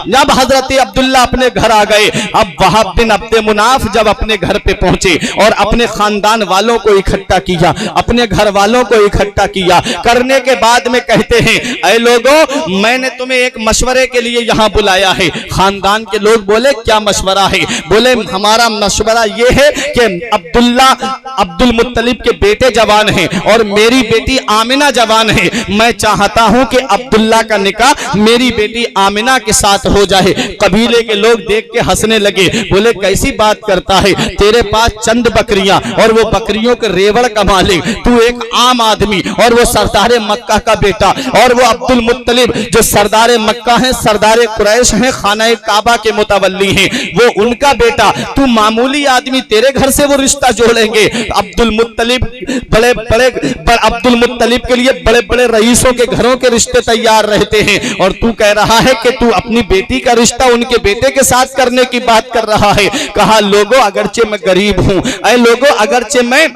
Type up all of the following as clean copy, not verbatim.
जब हजरत अब्दुल्ला अपने घर आ गए, अब वहाब बिन अब्द मुनाफ जब अपने घर पे पहुंचे और अपने खानदान वालों को इकट्ठा किया, अपने घर वालों को इकट्ठा किया, करने के बाद में कहते हैं, ऐ लोगों, मैंने तुम्हें एक मशवरे के लिए यहाँ बुलाया है। खानदान के लोग बोले, क्या मशवरा है? बोले, हमारा मशवरा ये है कि अब्दुल्ला अब्दुल मुत्तलिब के बेटे जवान हैं और मेरी बेटी आमिना जवान है। मैं चाहता हूं कि अब्दुल्ला का निकाह मेरी बेटी आमिना के साथ हो जाए। कबीले के लोग देख के हंसने लगे, बोले, कैसी बात करता है, तेरे पास चंद बकरियां और वो बकरियों के रेवड़ का मालिक, तू एक आम आदमी और वो सरदार मक्का का बेटा, और वो अब्दुल मुत्तलिब जो सरदार मक्का है, सरदार कुरैश है, खाना काबा के मुतवल्ली हैं, वो उनका बेटा, तू मामूली आदमी, तेरे घर से वो रिश्ता जोड़ेंगे? अब्दुल मुत्तलिब अब्दुल मुत्तलिब के लिए बड़े बड़े रईसों के घरों के रिश्ते तैयार रहते हैं, और तू कह रहा है कि तू अपनी बेटी का रिश्ता उनके बेटे के साथ करने की बात कर रहा है। कहा, लोगों, अगरचे मैं गरीब हूं, ऐ लोगों, अगरचे मैं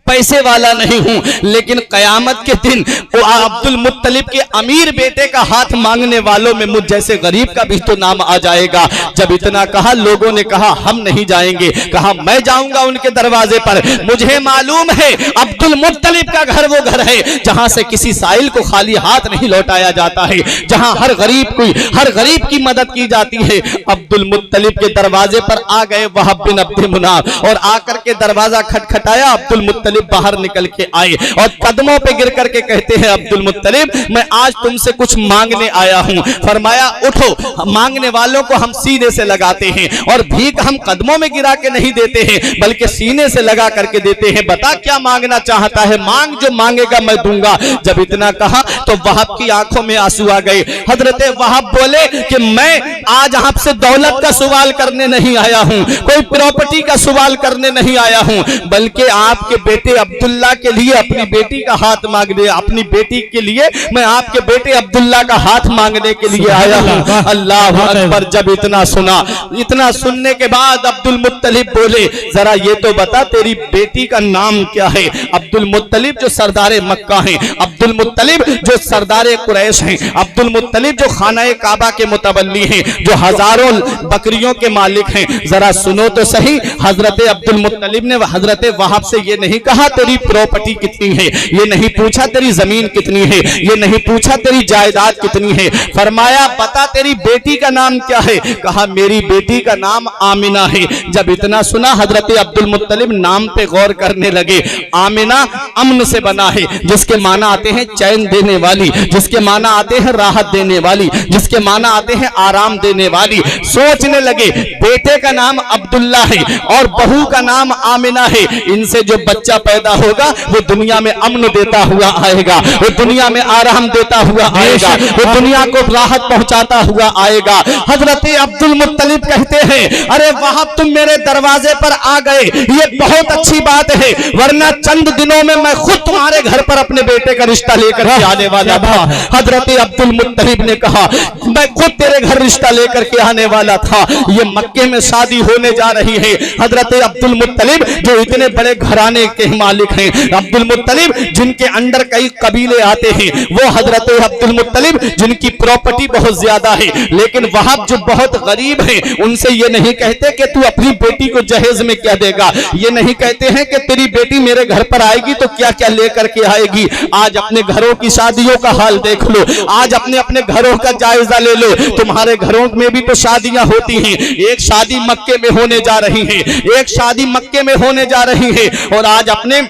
पैसे वाला नहीं हूं, लेकिन कयामत के दिन वो अब्दुल मुत्तलिब के अमीर बेटे का हाथ मांगने वालों में मुझ जैसे गरीब का भी तो नाम आ जाएगा। जब इतना कहा, लोगों ने कहा, हम नहीं जाएंगे। कहा, मैं जाऊंगा उनके दरवाजे पर। मुझे मालूम है अब्दुल मुत्तलिब का घर वो घर है जहां से किसी साइल को खाली हाथ नहीं लौटाया जाता है, जहां हर गरीब की मदद की जाती है। अब्दुल मुत्तलिब के दरवाजे पर आ गए वहाब बिन अब्द मुनाफ, और आकर के दरवाजा खटखटाया। अब्दुल मुत्तलिब बाहर निकल के आए और कदमों पे गिर करके कहते हैं, अब्दुल मुत्तलिब, मैं आज तुमसे कुछ मांगने आया हूं। फरमाया, उठो, मांगने वालों को हम सीने से लगाते हैं और भीख हम कदमों में गिरा के नहीं देते हैं, बल्कि सीने से लगा करके देते हैं। बता क्या मांगना चाहता है? मांग, जो मांगेगा मैं दूंगा। जब इतना कहा तो वहाब की आंखों में आंसू आ गए। हजरत वहाब बोले कि मैं आज आपसे दौलत का सवाल करने नहीं आया हूं, कोई प्रॉपर्टी का सवाल करने नहीं आया हूं, बल्कि आपके बेटे अब्दुल्ला के लिए अपनी बेटी का हाथ मांगने, अपनी बेटी के लिए मैं आपके बेटे अब्दुल्ला का हाथ मांगने के लिए आया हूं। अल्लाह अकबर। जब इतना सुना, इतना सुनने के बाद अब्दुल मुत्तलिब बोले, जरा ये तो बता, तेरी बेटी का नाम क्या है? अब्दुल मुत्तलिब जो सरदार मक्का हैं, अब्दुल मुत्तलिब जो सरदार कुरैश हैं, अब्दुल मुत्तलिब जो खाना काबा के मुतवल्ली हैं, जो हजारों बकरियों के मालिक हैं। जरा सुनो तो सही, हजरत अब्दुल मुत्तलिब ने हजरत वहाब से ये नहीं कहा तेरी प्रॉपर्टी कितनी है, ये नहीं पूछा तेरी जमीन कितनी है, ये नहीं पूछा तेरी जायदाद कितनी है। फरमाया, बता तेरी बेटी का नाम क्या है? कहा, मेरी बेटी का नाम आमिना है। जब इतना सुना, हजरत अब्दुल मुत्तलिब नाम पे गौर करने लगे। आमिना अमन से बना है, जिसके माना आते हैं चैन देने वाली, जिसके माना आते हैं राहत देने वाली, जिसके माना आते हैं आराम देने वाली। सोचने लगे, बेटे का नाम अब्दुल्ला है और बहू का नाम आमिना है, इनसे जो बच्चा पैदा होगा वो दुनिया में अमन देता हुआ आएगा, वो दुनिया में आराम देता हुआ आएगा, वो दुनिया को राहत पहुंचाता हुआ आएगा। हजरत अब्दुल मुत्तलिब कहते हैं, अरे वहाब तुम मेरे दरवाजे पर आ गए, ये बहुत अच्छी बात है, वरना चंद दिनों में मैं खुद तुम्हारे घर पर अपने बेटे का रिश्ता लेकर के आने वाला था। हजरत अब्दुल मुत्तलिब ने कहा, मैं खुद तेरे घर रिश्ता लेकर के आने वाला था। ये मक्के में शादी होने जा रही है। हजरत अब्दुल मुत्तलिब जो इतने बड़े घराने के मालिक हैं, अब्दुल मुत्तलिब जिनके अंडर कई कबीले आते हैं, वो हजरत अब्दुल मुत्तलिब जिनकी प्रॉपर्टी बहुत ज्यादा है, लेकिन वहाब जो बहुत गरीब हैं, उनसे ये नहीं कहते कि तू अपनी बेटी को जहेज में क्या देगा, ये नहीं कहते हैं कि तेरी बेटी मेरे घर पर आएगी तो क्या क्या लेकर के आएगी। आज अपने घरों की शादियों का हाल देख लो, आज अपने अपने घरों का जायजा ले लो। तुम्हारे घरों में भी तो शादियां होती हैं। एक शादी मक्के में होने जा रही है, एक शादी मक्के में होने जा रही है, और आज अपने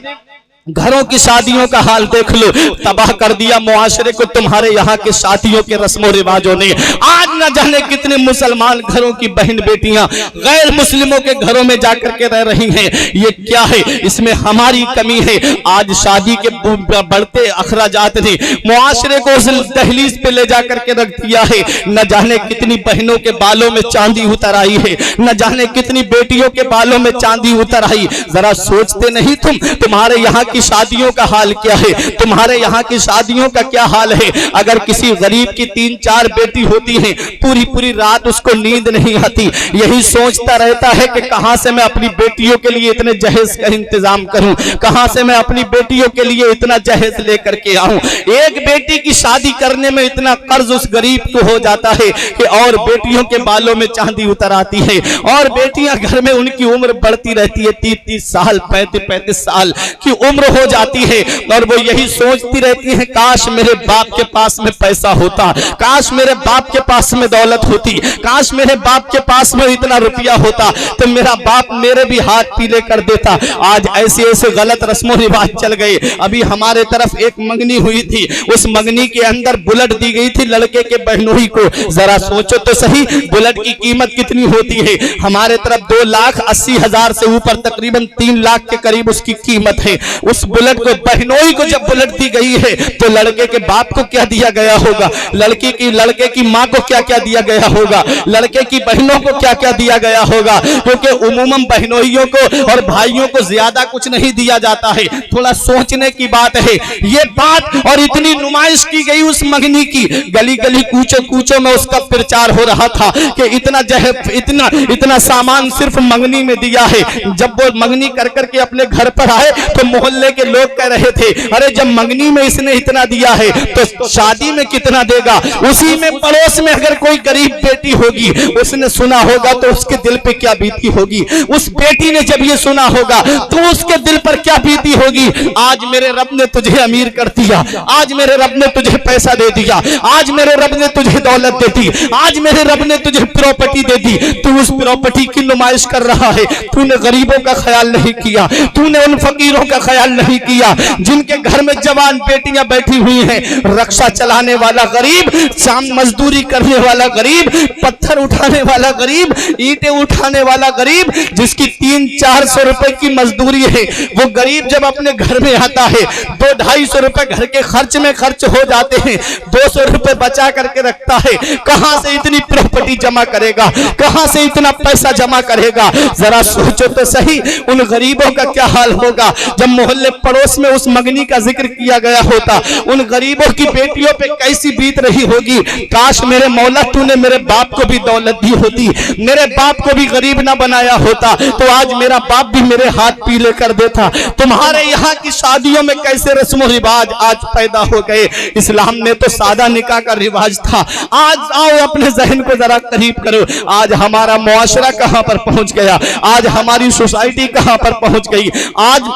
घरों की शादियों का हाल देख लो। तबाह कर दिया मुआशरे को तुम्हारे यहाँ के शादियों के रस्मों रिवाजों ने। आज न जाने कितने मुसलमान घरों की बहन बेटियां गैर मुस्लिमों के घरों में जाकर के रह रही हैं। ये क्या है? इसमें हमारी कमी है। आज शादी के बढ़ते अखराजात ने मुआशरे को उस दहलीज पे ले जाकर के रख दिया है। न जाने कितनी बहनों के बालों में चांदी उतर आई है, न जाने कितनी बेटियों के बालों में चांदी उतर आई। जरा सोचते नहीं तुम, तुम्हारे यहाँ की शादियों का हाल क्या है? तुम्हारे यहाँ की शादियों का क्या हाल है? अगर किसी गरीब की 3-4 बेटी होती हैं पूरी पूरी रात उसको नींद नहीं आती, यही सोचता रहता है कि कहां से मैं अपनी बेटियों के लिए इतने जहेज का इंतजाम करूं, कहां से मैं अपनी बेटियों के लिए इतना जहेज लेकर के आऊं। एक बेटी की शादी करने में इतना कर्ज उस गरीब को हो जाता है कि और बेटियों के बालों में चांदी उतर आती है, और बेटियां घर में उनकी उम्र बढ़ती रहती है, 30-30 साल 35-35 साल की उम्र हो जाती है, और वो यही सोचती रहती है काश मेरे बाप के पास में पैसा होता, काश मेरे बाप के पास में दौलत होती, काश मेरे बाप के पास में इतना रुपया होता तो मेरा बाप मेरे भी हाथ पीले कर देता। आज ऐसे ऐसे गलत रस्मों रिवाज चल गए। अभी हमारे तरफ एक मंगनी हुई थी, उस मंगनी के अंदर बुलेट दी गई थी लड़के के बहनोई को। जरा सोचो तो सही, बुलेट की कीमत कितनी होती है? हमारे तरफ 2,80,000 से ऊपर तकरीबन 3 लाख के करीब उसकी कीमत है। उस बुलेट को, बहनोई को जब बुलेट दी गई है तो लड़के के बाप को क्या दिया गया होगा, लड़के की माँ को क्या क्या दिया गया होगा, लड़के की बहनों को क्या क्या दिया गया होगा, क्योंकि उमूमन बहनोइयों को और भाइयों को ज्यादा कुछ नहीं दिया जाता है। थोड़ा सोचने की बात है ये बात, और इतनी नुमाइश की गई उस मंगनी की, गली गली कूचों कूचों में उसका प्रचार हो रहा था कि इतना सामान सिर्फ मंगनी में दिया है। जब वो मंगनी कर करके अपने घर पर आए तो मोहल्ले के लोग कह रहे थे अरे जब मंगनी में इसने इतना दिया है तो शादी में कितना देगा। उसी में पड़ोस में अगर कोई गरीब बेटी होगी, उसने सुना होगा तो उसके दिल पे क्या बीती होगी, उस बेटी ने जब ये सुना होगा तो उसके दिल पर क्या बीती होगी। आज मेरे रब ने तुझे अमीर कर दिया, आज मेरे रब ने तुझे पैसा दे दिया, आज मेरे रब ने तुझे दौलत दे दी, आज मेरे रब ने तुझे प्रॉपर्टी दे दी, तू उस प्रॉपर्टी की नुमाइश कर रहा है। तूने गरीबों का ख्याल नहीं किया, तूने उन फकीरों का ख्याल नहीं किया जिनके घर में जवान बेटियां बैठी हुई हैं। रक्षा चलाने वाला गरीब, शाम मजदूरी करने वाला गरीब, पत्थर उठाने वाला गरीब, ईंटें उठाने वाला गरीब, जिसकी 300-400 रुपए की मजदूरी है, वो गरीब जब अपने घर में आता है 200-250 रुपए घर के खर्च में खर्च हो जाते हैं, 200 रुपए बचा करके रखता है। कहां से इतनी प्रॉपर्टी जमा करेगा, कहां से इतना पैसा जमा करेगा। जरा सोचो तो सही उन गरीबों का क्या हाल होगा। जब मोहल्ले पड़ोस में उस मंगनी का जिक्र किया गया होता, उन गरीबों की बेटियों पे कैसी बीत रही होगी। काश मेरे मौला तूने मेरे बाप को भी दौलत दी होती, मेरे बाप को भी गरीब ना बनाया होता, तो आज मेरा बाप भी मेरे हाथ पीले कर देता। तुम्हारे यहाँ की शादियों में कैसे रस्म रिवाज आज पैदा हो गए। इस्लाम में तो सादा निकाह का रिवाज था। आज आओ अपने जहन को जरा करीब करो, आज हमारा मुआशरा कहां पर पहुंच गया, आज हमारी सोसाइटी कहां पर पहुंच गई। आज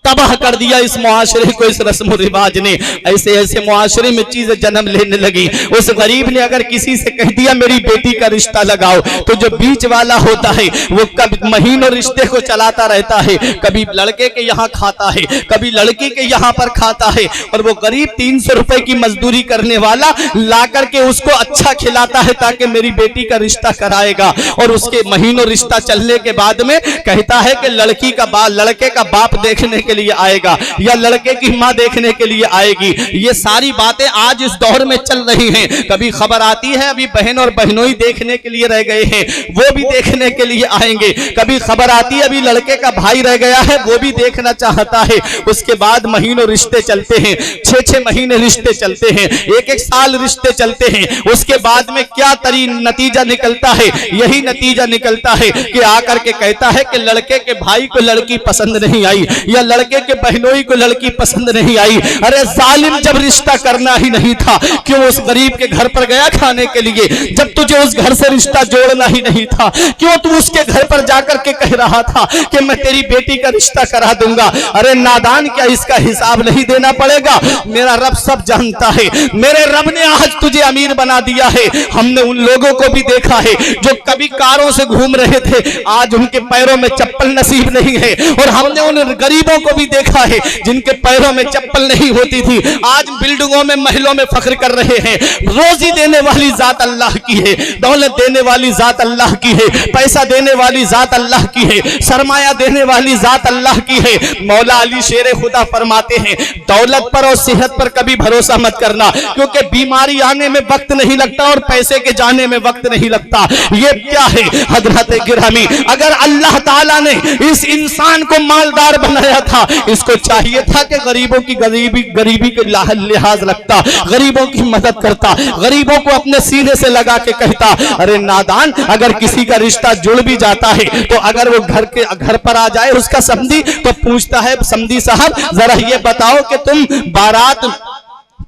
तबाह कर दिया इस मुआशरे को इस रस्म रिवाज ने। ऐसे ऐसे मुआशरे में चीजें जन्म लेने लगी। उस गरीब ने अगर किसी से कह दिया मेरी बेटी का रिश्ता लगाओ, तो जो बीच वाला होता है वो कभी महीनों रिश्ते को चलाता रहता है, कभी लड़के के यहाँ खाता है, कभी लड़की के यहाँ पर खाता है, और वो गरीब 300 रुपए की मजदूरी करने वाला ला करके उसको अच्छा खिलाता है ताकि मेरी बेटी का रिश्ता कराएगा। और उसके महीनों रिश्ता चलने के बाद में कहता है कि लड़के का बाप देखने के लिए आएगा या लड़के की मां देखने के लिए आएगी। ये सारी बातें आज इस दौर में चल रही हैं। कभी खबर आती है अभी बहन और बहनोई देखने के लिए रह गए हैं, वो भी देखने के लिए आएंगे। कभी खबर आती है अभी लड़के का भाई रह गया है, वो भी देखना चाहता है। उसके बाद महीनों रिश्ते चलते हैं, 6-6 महीने रिश्ते चलते हैं, 1-1 साल रिश्ते चलते हैं। उसके बाद में क्या नतीजा निकलता है, यही नतीजा निकलता है कि आकर के कहता है कि लड़के के भाई को लड़की पसंद नहीं आई या लड़के के बहनोई को लड़की पसंद नहीं आई। अरे जालिम, जब रिश्ता करना ही नहीं था क्यों उस गरीब के घर पर गया खाने के लिए? जब तुझे उस घर से रिश्ता जोड़ना ही नहीं था क्यों तू उसके घर पर जाकर के कह रहा था कि मैं तेरी बेटी का रिश्ता करा दूंगा? अरे नादान, क्या इसका हिसाब नहीं देना पड़ेगा? मेरा रब सब जानता है। मेरे रब ने आज तुझे अमीर बना दिया है। हमने उन लोगों को भी देखा है जो कभी कारों से घूम रहे थे, आज उनके पैरों में चप्पल नसीब नहीं है। और हमने उन गरीबों को भी देखा है जिनके पैरों में चप्पल नहीं होती थी, आज बिल्डिंगों में महलों में फख्र कर रहे हैं। रोजी देने वाली जात अल्लाह की है, दौलत देने वाली जात अल्लाह की है, पैसा देने वाली जात अल्लाह की है, सरमाया देने वाली जात अल्लाह की है। मौला अली शेर खुदा फरमाते हैं दौलत पर और सेहत पर कभी भरोसा मत करना, क्योंकि बीमारी आने में वक्त नहीं लगता और पैसे के जाने में वक्त नहीं लगता। ये क्या है हजरत गिरामी, अगर अल्लाह ताला ने इस इंसान को मालदार बनाया था था, इसको चाहिए था कि गरीबों की गरीबी के लिहाज रखता, गरीबों की मदद करता, गरीबों को अपने सीने से लगा के कहता, अरे नादान, अगर किसी का रिश्ता जुड़ भी जाता है तो अगर वो घर पर आ जाए उसका समधी, तो पूछता है समधी साहब जरा ये बताओ कि तुम बारात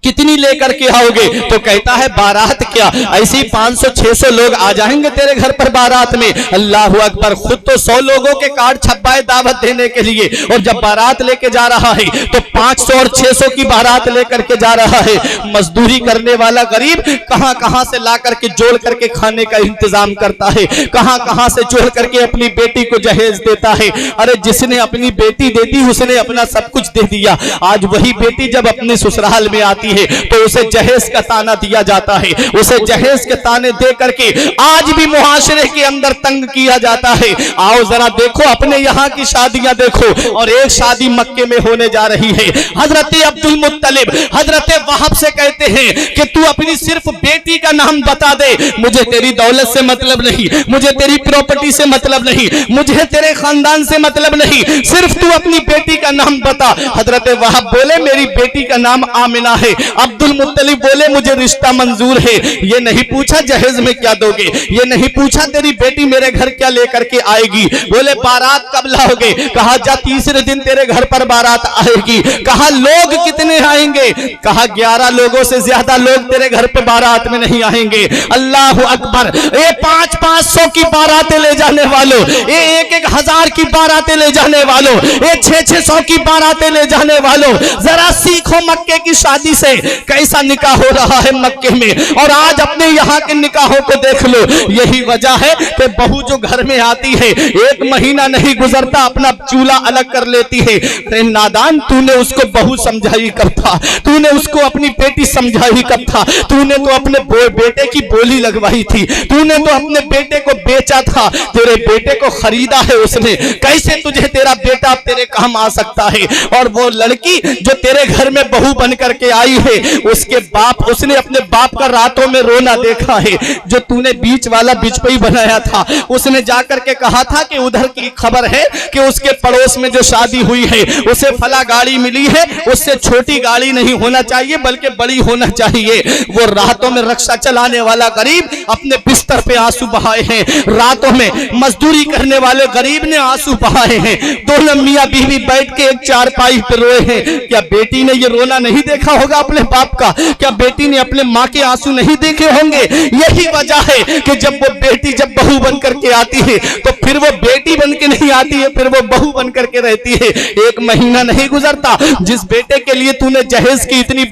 कितनी लेकर के आओगे? तो कहता है बारात क्या, ऐसी 500-600 लोग आ जाएंगे तेरे घर पर बारात में। अल्लाह अकबर, खुद तो 100 लोगों के कार्ड छपाए दावत देने के लिए, और जब बारात लेके जा रहा है तो 500 और 600 की बारात लेकर के जा रहा है। मजदूरी करने वाला गरीब कहां कहां से ला करके जोड़ करके खाने का इंतजाम करता है, कहां कहां से जोड़ करके अपनी बेटी को जहेज देता है। अरे जिसने अपनी बेटी दे दी उसने अपना सब कुछ दे दिया। आज वही बेटी जब अपने ससुराल में आती है तो उसे जहेज का ताना दिया जाता है, उसे जहेज के ताने दे करके आज भी मुआशरे के अंदर तंग किया जाता है। आओ जरा देखो अपने यहाँ की शादियां देखो, और एक शादी मक्के में होने जा रही है। हजरत अब्दुल मुत्तलिब हजरत वहाब से कहते हैं कि तू अपनी सिर्फ बेटी का नाम बता दे, मुझे तेरी दौलत से मतलब नहीं, मुझे तेरी प्रॉपर्टी से मतलब नहीं, मुझे तेरे खानदान से मतलब नहीं, सिर्फ तू अपनी बेटी का नाम बता। हजरत वहाब बोले मेरी बेटी का नाम आमिना है। अब्दुल मुत्तलिब बोले मुझे रिश्ता मंजूर है। ये नहीं पूछा जहेज में क्या दोगे, ये नहीं पूछा तेरी बेटी मेरे घर क्या लेकर के आएगी। बोले बारात कब लाओगे? कहा जा तीसरे दिन तेरे घर पर बारात आएगी। कहा लोग कितने आएंगे? कहा 11 लोगों से ज्यादा लोग तेरे घर पे बारात में नहीं आएंगे। अल्लाह अकबर, ये 500-500 की बारातें ले जाने वालों, ये 1-1 की बारातें ले जाने वालों, ये 600-600 की बारातें ले जाने वालों, जरा सीखो मक्के की शादी से कैसा निकाह हो रहा है मक्के में, और आज अपने यहाँ के निकाहों को देख लो। यही वजह है कि बहू जो घर में आती है 1 महीना नहीं गुजरता अपना चूल्हा अलग कर लेती है। अरे नादान, तूने उसको बहू समझाई कब था? तूने उसको अपनी बेटी समझाई कब था? तूने तो अपने बेटे की बोली लगवाई थी, तूने तो अपने बेटे को बेचा था, तेरे बेटे को खरीदा है उसने, कैसे तुझे तेरा बेटा तेरे काम आ सकता है? और वो लड़की जो तेरे घर में बहू बन करके आई है, उसके बाप, उसने अपने बाप का रातों में रोना देखा है। जो तूने बीच वाला बिचपई बनाया था, उसने जाकर के कहा था कि उधर की खबर है कि उसके पड़ोस में जो शादी हुई है उसे फला गाड़ी मिली है, उससे छोटी गाड़ी नहीं होना चाहिए बल्कि बड़ी होना चाहिए। वो रातों में रक्षा चलाने वाला गरीब अपने बिस्तर पे आंसू बहाए हैं, रातों में मजदूरी करने वाले गरीब ने आंसू बहाए हैं। दोनों मियां बीवी बैठ के एक चारपाई पे रोए हैं। क्या बेटी ने ये रोना नहीं देखा होगा अपने बाप का? क्या बेटी ने अपने माँ के आंसू नहीं देखे होंगे? यही वजह है कि जब वो बेटी जब बहू बन करके आती है तो फिर वो बेटी बन के नहीं आती है, फिर वो बहू बन करके रहती है। 1 महीना नहीं गुजरता, जिस बेटे के लिए तूने जहेज की इतनी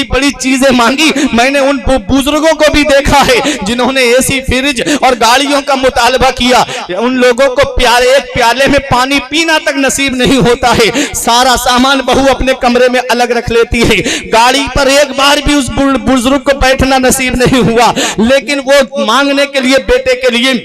बड़ी चीजें मांगी, मैंने उन बुजुर्गों को भी देखा है जिन्होंने एसी, फ्रिज और गाड़ियों का मुतालबा किया। उन लोगों को एक प्याले में पानी पीना तक नसीब नहीं होता है। सारा सामान बहू अपने कमरे में अलग रख लेती है। गाड़ी पर एक बार भी उस बुजुर्ग को बैठना नसीब नहीं हुआ, लेकिन वो मांगने के लिए, बेटे के लिए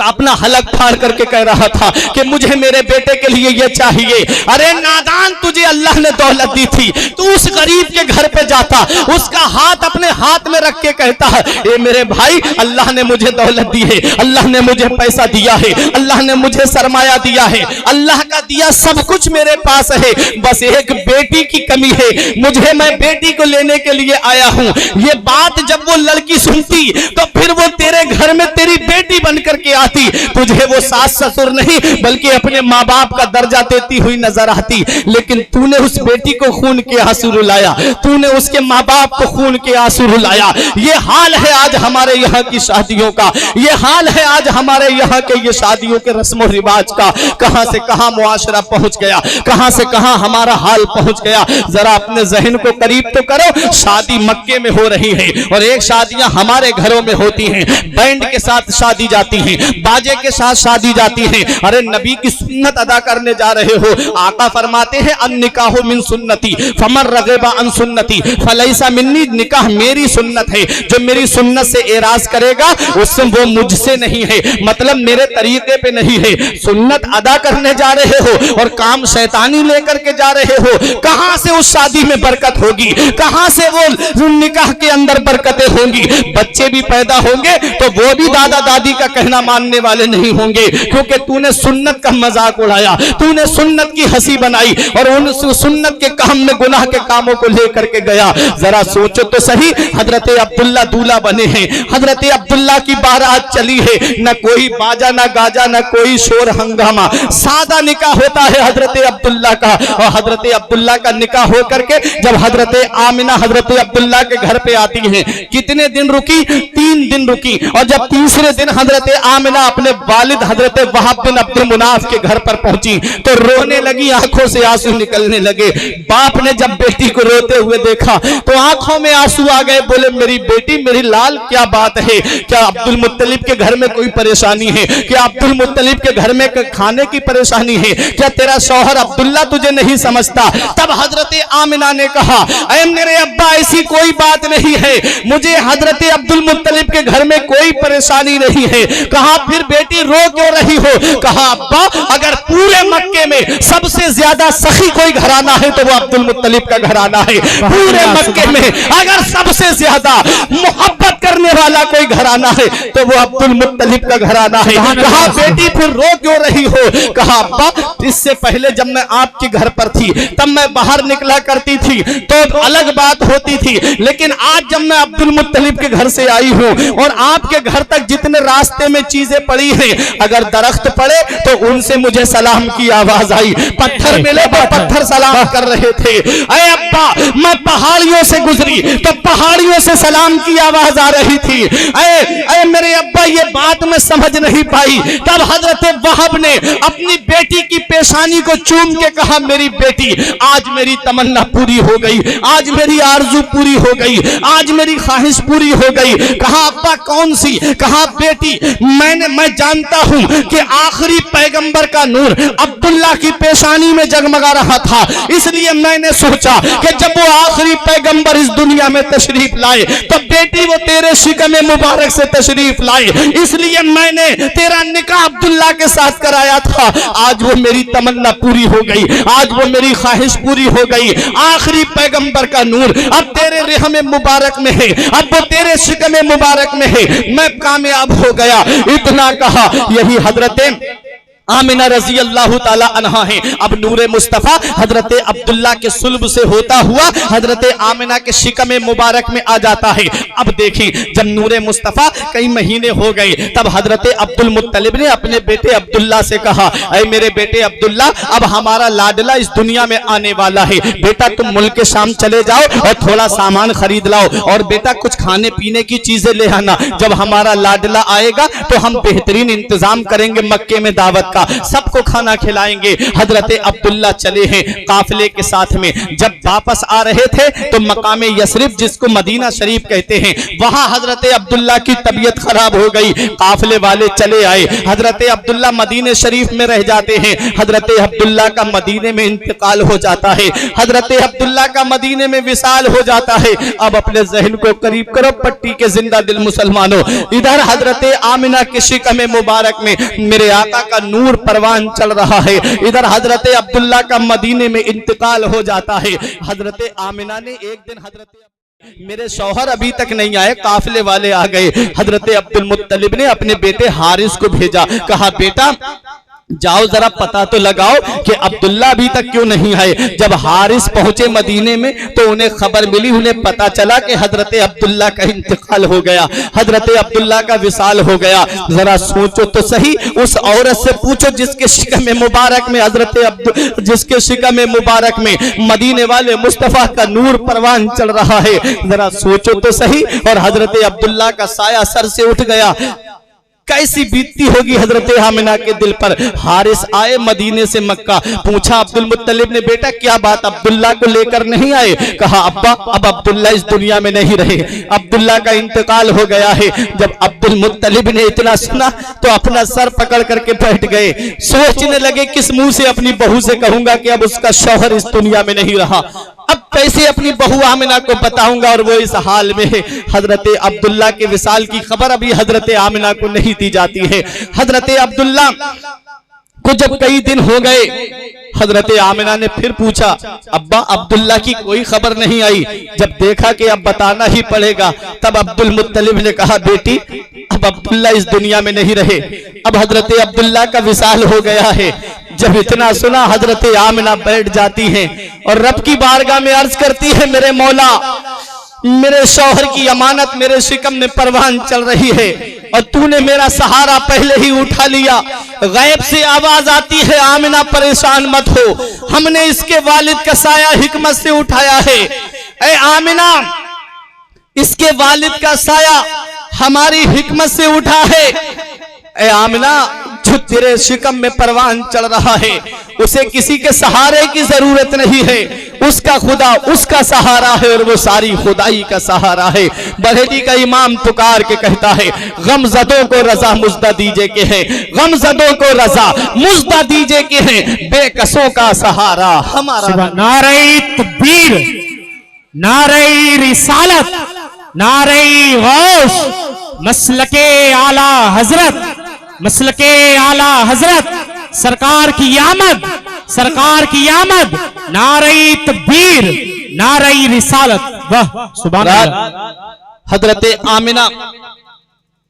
अपना हलक फाड़ करके कह रहा था कि मुझे मेरे बेटे के लिए ये चाहिए। अरे नादान, तुझे अल्लाह ने दौलत दी थी, तू उस गरीब के घर पे जाता, उसका हाथ अपने हाथ में रख के कहता है ए मेरे भाई, अल्लाह ने मुझे दौलत दी है, अल्लाह ने मुझे पैसा दिया है, अल्लाह ने मुझे सरमाया दिया है, अल्लाह का दिया सब कुछ मेरे पास है, बस एक बेटी की कमी है, मुझे, मैं बेटी को लेने के लिए आया हूँ। ये बात जब वो लड़की सुनती तो फिर वो तेरे घर में तेरी बेटी बन करके आती, तुझे वो सास ससुर नहीं बल्कि अपने माँ बाप का दर्जा देती हुई नजर आती। लेकिन तूने उस बेटी को खून के आंसू रुलाया, तूने उसके माँ बाप को खून के आंसू रुलाया। ये हाल है आज हमारे यहाँ की शादियों का, ये हाल है आज हमारे यहाँ के ये शादियों के रस्म और रिवाज का। कहां से कहां मुआशरा पहुंच गया, कहां से कहां हमारा हाल पहुंच गया। जरा अपने जहन को करीब तो करो। शादी मक्के में हो रही है और एक शादियां हमारे घरों में होती हैं, बैंड के साथ शादी जाती हैं, बाजे के साथ शादी जाती है। अरे नबी की सुन्नत अदा करने जा रहे हो, आका फरमाते हैं अन निकाहु मिन सुन्नती फमन रग़िबा अन सुन्नती फलैसा मिन्नी। निकाह मेरी सुन्नत है, जो मेरी सुन्नत से एराज करेगा उससे वो मुझसे नहीं है, मतलब मेरे तरीके पे नहीं है। सुन्नत अदा करने जा रहे हो और काम शैतानी लेकर के जा रहे हो, कहां से उस शादी में बरकत होगी, कहां से वो निकाह के अंदर बरकतें होंगी। बच्चे भी पैदा होंगे तो वो भी दादा दादी का कहना मानने वाले नहीं होंगे, क्योंकि तूने सुन्नत का मजाक उड़ाया, तूने सुन्नत की हंसी बनाई और उन सुन्नत के काम में गुनाह के कामों को लेकर के गया। जरा सोचो तो सही, हजरत अब्दुल्ला दूल्हा बने हैं, हजरत अब्दुल्ला की बारात चली है, न कोई बाजा न गाजा न कोई शोर हंगामा, सादा निकाह होता है हजरत अब्दुल्ला का। और हजरत अब्दुल्ला का निकाह होकर के जब हजरत आमिना हजरत अब्दुल्ला के घर पे आती हैं, कितने दिन रुकी? 3 दिन रुकी। और जब तीसरे दिन हजरत आमिना अपने वालिद हजरत वहाब बिन अब्दुल मुनाफ के घर पर पहुंची तो रोने लगी, आंखों से आंसू निकलने लगे। बाप ने जब बेटी को रोते हुए देखा तो आंखों में आंसू आ गए, बोले मेरी बेटी, मेरी लाल, क्या बात है? क्या अब्दुल मुत्तलिब के घर में कोई परेशानी है? क्या अब्दुल मुत्तलिब के घर में खाने की परेशानी है? क्या तेरा शौहर अब्दुल्ला तुझे नहीं समझता? तब हजरत आमिना ने कहा, ऐ मेरे अब्बा, ऐसी कोई बात नहीं है, मुझे हजरत अब्दुल मुत्तलिब के घर में कोई परेशानी नहीं है। कहा फिर बेटी रो क्यों रही हो? कहा अब्बा, अगर पूरे मक्के में सबसे ज्यादा सखी कोई घराना है तो वो अब्दुल मुत्तलिब का घराना है। पूरे मक्के में अगर सबसे ज्यादा मोहब्बत करने वाला कोई घराना है तो वो अब्दुल मुत्तलिब का घराना है। कहा बेटी फिर रो क्यों रही हो? कहा अब्बा, इससे पहले जब मैं आपके घर पर थी तब मैं बाहर निकला करती थी तो अलग बात होती थी, लेकिन आज जब मैं अब्दुल मुत्तलिब के घर से आई हूँ और आपके घर तक जितने रास्ते में चीजें पड़ी हैं, अगर दरख्त पड़े तो उनसे मुझे सलाम की आवाज आई, पत्थर मिले तो पत्थर सलाम कर रहे थे। अरे अब्बा, मैं पहाड़ियों से गुजरी तो पहाड़ियों से सलाम की आवाज आ रही थी। अरे मेरे अब्बा, ये बात मैं समझ नहीं पाई। तब हजरत वहाब ने अपनी बेटी की पेशानी को चूम के कहा, मेरी बेटी, आज मेरी तमन्ना पूरी हो गई, आज मेरी आरजू पूरी हो गई, आज मेरी ख्वाहिश पूरी हो गई। कहा अब्बा कौन सी? कहा बेटी, मैं जानता हूं कि आखिरी पैगंबर का नूर अब्दुल्ला की पेशानी में जगमगा रहा था, इसलिए मैंने सोचा कि जब वो आखिरी पैगंबर इस दुनिया में तशरीफ लाए तो बेटी वो तेरे शिकम मुबारक से तशरीफ लाए, इसलिए मैंने तेरा निकाह अब्दुल्ला के साथ कराया था। आज वो मेरी तमन्ना पूरी हो गई, आज वो मेरी ख्वाहिश पूरी हो गई। आखिरी पैगंबर का नूर अब तेरे रहम मुबारक में है, अब वो तेरे शिकम मुबारक में है, मैं कामयाब हो गया। इतना कहा, यही हजरत आमिना रजी अल्लाह ताला अन्हा है। अब नूरे मुस्तफ़ा हजरत अब्दुल्ला के सुल्ब से होता हुआ हजरत आमिना के शिकम मुबारक में आ जाता है। अब देखिए, जब नूरे मुस्तफ़ा कई महीने हो गए तब हजरत अब्दुल मुत्तलिब ने अपने बेटे अब्दुल्ला से कहा, ऐ मेरे बेटे अब्दुल्ला, अब हमारा लाडला इस दुनिया में आने वाला है, बेटा तुम मुल्क के शाम चले जाओ और थोड़ा सामान खरीद लाओ और बेटा कुछ खाने पीने की चीजें ले आना। जब हमारा लाडला आएगा तो हम बेहतरीन इंतजाम करेंगे मक्के में दावत, सबको खाना खिलाएंगे। हजरत अब्दुल्ला चले हैं काफिले के साथ में। जब वापस आ रहे थे तो मकाम यसरिफ, जिसको मदीना शरीफ कहते हैं, वहां हजरत अब्दुल्ला की तबीयत खराब हो गई। काफिले वाले चले आए, हजरत अब्दुल्ला मदीने शरीफ में रह जाते हैं। हजरत अब्दुल्ला का मदीने में इंतकाल हो जाता है, हजरत अब्दुल्ला का मदीने में विसाल हो जाता है। अब अपने जहन को करीब करो पट्टी के जिंदा दिल मुसलमानों, इधर हजरत आमिना के शिकम मुबारक में मेरे आका का नूर परवान चल रहा है, इधर हजरत अब्दुल्ला का मदीने में इंतकाल हो जाता है। हजरत आमिना ने एक दिन मेरे शौहर अभी तक नहीं आए, काफिले वाले आ गए। हजरत अब्दुल मुत्तलिब ने अपने बेटे हारिस को भेजा, कहा बेटा जाओ जरा पता तो लगाओ कि अब्दुल्ला अभी तक क्यों नहीं आए। जब हारिस पहुंचे मदीने में तो उन्हें खबर मिली, उन्हें पता चला कि हजरत अब्दुल्ला का इंतकाल हो गया, हजरत अब्दुल्ला का विसाल हो गया। जरा सोचो तो सही, उस औरत से पूछो जिसके शिकम मुबारक में जिसके शिकम मुबारक में मदीने वाले मुस्तफा का नूर परवान चल रहा है, जरा सोचो तो सही। और हजरत अब्दुल्ला का साया सर से उठ गया, कैसी बीतती होगी हजरत आमिना के दिल पर। हारिस आए मदीने से मक्का, पूछा अब्दुल मुत्तलिब ने, बेटा क्या बात, अब्दुल्ला को लेकर नहीं आए? कहा अब्बा अब अब्दुल्ला इस दुनिया में नहीं रहे, अब्दुल्ला का इंतकाल हो गया है। जब अब्दुल मुत्तलिब ने इतना सुना तो अपना सर पकड़ करके बैठ गए, सोचने लगे किस मुंह से अपनी बहू से कहूंगा कि अब उसका शौहर इस दुनिया में नहीं रहा, अब कैसे अपनी बहू आमिना को बताऊंगा और वो इस हाल में है। हजरत अब्दुल्ला के विसाल की खबर अभी हजरत आमिना को नहीं दी जाती है। हजरत अब्दुल्ला को जब कई दिन हो गए, हजरत आमिना ने फिर पूछा, अब्बा अब्दुल्ला की कोई खबर नहीं आई। जब देखा कि अब बताना ही पड़ेगा, तब अब्दुल मुत्तलिब ने कहा, बेटी अब अब्दुल्ला इस दुनिया में नहीं रहे, अब हजरत अब्दुल्ला का विसाल हो गया है। जब इतना सुना, हजरत आमिना बैठ जाती हैं और रब की बारगाह में अर्ज करती है, मेरे मौला, मेरे शौहर की अमानत मेरे शिकम में परवान चल रही है और तूने मेरा सहारा पहले ही उठा लिया। गैब से आवाज आती है, आमिना परेशान मत हो, हमने इसके वालिद का साया हिकमत से उठाया है। ऐ आमिना, इसके वालिद का साया हमारी हिकमत से उठा है। ऐ आमिना, जो तेरे शिकम में परवान चल रहा है उसे किसी के सहारे की जरूरत नहीं है, उसका खुदा उसका सहारा है और वो सारी खुदाई का सहारा है। बरेली का इमाम पुकार के कहता है, गमजदों को रजा मुज्दा दीजे के है, गमजदों को रजा मुज्दा दीजे के है, बेकसों का सहारा हमारा। नारे तकबीर, नारे रिसालत, नारे गौस, मसलके आला हजरत, मसलके आला हजरत, सरकार की आमद, सरकार की आमद, नारे तकबीर, नारे रिसालत। वाह सुभान अल्लाह। हजरत आमिना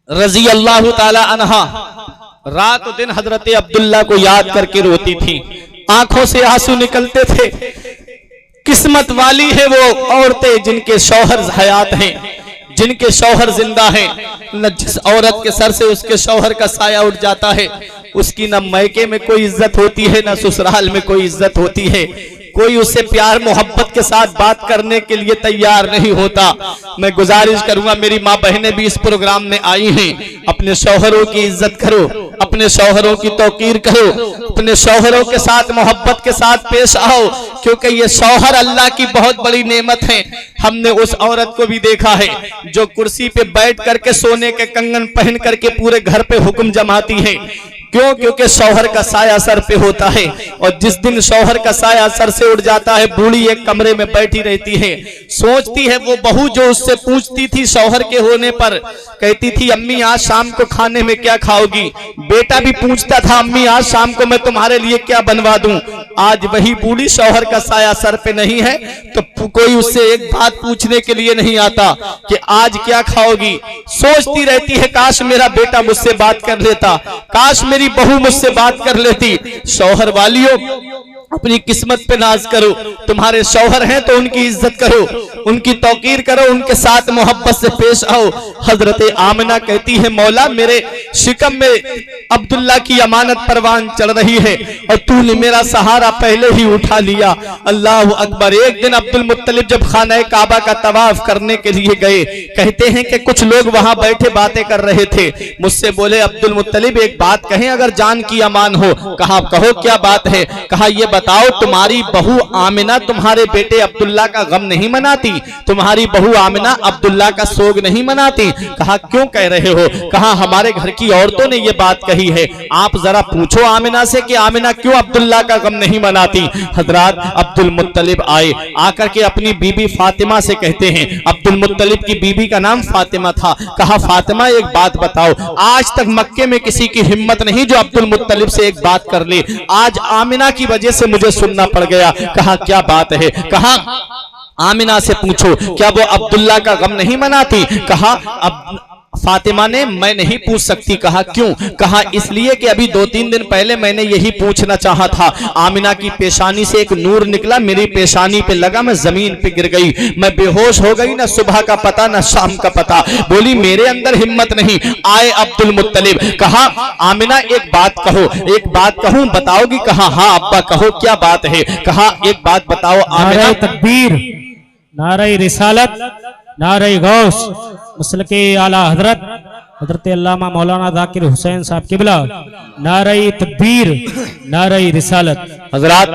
रजी अल्लाह ताला अन्हा रात दिन हजरत अब्दुल्ला को याद करके रोती थी, आंखों से आंसू निकलते थे। किस्मत वाली है वो औरतें जिनके शौहर हयात हैं, जिनके शौहर जिंदा हैं। न जिस औरत के सर से उसके शौहर का साया उठ जाता है, उसकी न मैके में कोई इज्जत होती है, न ससुराल में कोई इज्जत होती है। कोई उससे प्यार मोहब्बत के साथ बात करने के लिए तैयार नहीं होता। मैं गुजारिश करूंगा, मेरी माँ बहनें भी इस प्रोग्राम में आई हैं, अपने शौहरों की इज्जत करो, अपने शौहरों की तौकीर करो, अपने शौहरों के साथ मोहब्बत के साथ पेश आओ, क्योंकि ये शौहर अल्लाह की बहुत बड़ी नेमत है। हमने उस औरत को भी देखा है जो कुर्सी पे बैठ करके सोने के कंगन पहन करके पूरे घर पे हुक्म जमाती है। क्यों? क्योंकि शौहर का साया सर पे होता है और जिस दिन शौहर का साया सर से उठ जाता है, बूढ़ी एक कमरे में बैठी रहती है, सोचती है वो बहू जो उससे पूछती थी शौहर के होने पर, कहती थी अम्मी आज शाम को खाने में क्या खाओगी। बेटा भी पूछता था अम्मी आज शाम को मैं तुम्हारे लिए क्या बनवा दूं। आज वही बूढ़ी शौहर का साया सर पे नहीं है तो कोई उससे एक बात पूछने के लिए नहीं आता कि आज क्या खाओगी। सोचती रहती है काश मेरा बेटा मुझसे बात कर लेता, काश मेरी बहू मुझसे बात कर लेती। शौहर वालियों, अपनी किस्मत पे नाज करो, तुम्हारे शौहर हैं तो उनकी इज्जत करो, उनकी तौकीर करो, उनके साथ मोहब्बत से पेश आओ। हजरत आमिना कहती है मौला मेरे शिकम में अब्दुल्ला की अमानत परवान चल रही है और तूने मेरा सहारा पहले ही उठा लिया। अल्लाह अकबर। एक दिन अब्दुल मुत्तलिब जब खाना काबा का तवाफ करने के लिए गए, कहते हैं कि कुछ लोग वहां बैठे बातें कर रहे थे, मुझसे बोले अब्दुल मुत्तलिब एक बात कहें अगर जान की अमान हो। कहा कहो क्या बात है। कहा ये बताओ तुम्हारी बहू आमिना तुम्हारे बेटे अब्दुल्ला का गम नहीं मनाती, तुम्हारी बहू आमिना अब्दुल्ला का सोग नहीं मनाती। कहा क्यों कह रहे हो। कहा हमारे घर की औरतों ने ये बात कही है, आप जरा पूछो आमिना से कि आमिना क्यों अब्दुल्ला का गम नहीं मनाती। हजरात अब्दुल मुत्तलिब आए, आकर के अपनी बीबी फातिमा से कहते हैं, अब्दुल मुत्तलिब की बीबी का नाम फातिमा था। कहा फातिमा एक बात बताओ, आज तक मक्के में किसी की हिम्मत नहीं जो अब्दुल मुत्तलिब से एक बात कर ले, आज आमिना की वजह से मुझे सुनना पड़ गया। कहा क्या बात है। कहा आमिना से पूछो क्या वो अब्दुल्ला का गम नहीं मनाती। कहा अब फातिमा ने मैं नहीं पूछ सकती। कहा क्यों। कहा इसलिए कि अभी 2-3 दिन पहले मैंने यही पूछना चाहा था। आमिना की पेशानी से एक नूर निकला, मेरी पेशानी पे लगा, मैं जमीन पे गिर गई, मैं बेहोश हो गई, ना सुबह का पता ना शाम का पता। बोली मेरे अंदर हिम्मत नहीं। आए अब्दुल मुत्तलिब, कहा आमिना एक बात कहो। एक बात कहूं बताओगी। कहा हाँ अब्बा कहो क्या बात है। कहा एक बात बताओ आमिना। नारे तकबीर, नारे रिसालत, नारे गौस, मसलके आला हजरत हजरत अल्लामा मौलाना जाकिर हुसैन साहब किबला, नारे तकबीर, नारे रिसालत। हजरात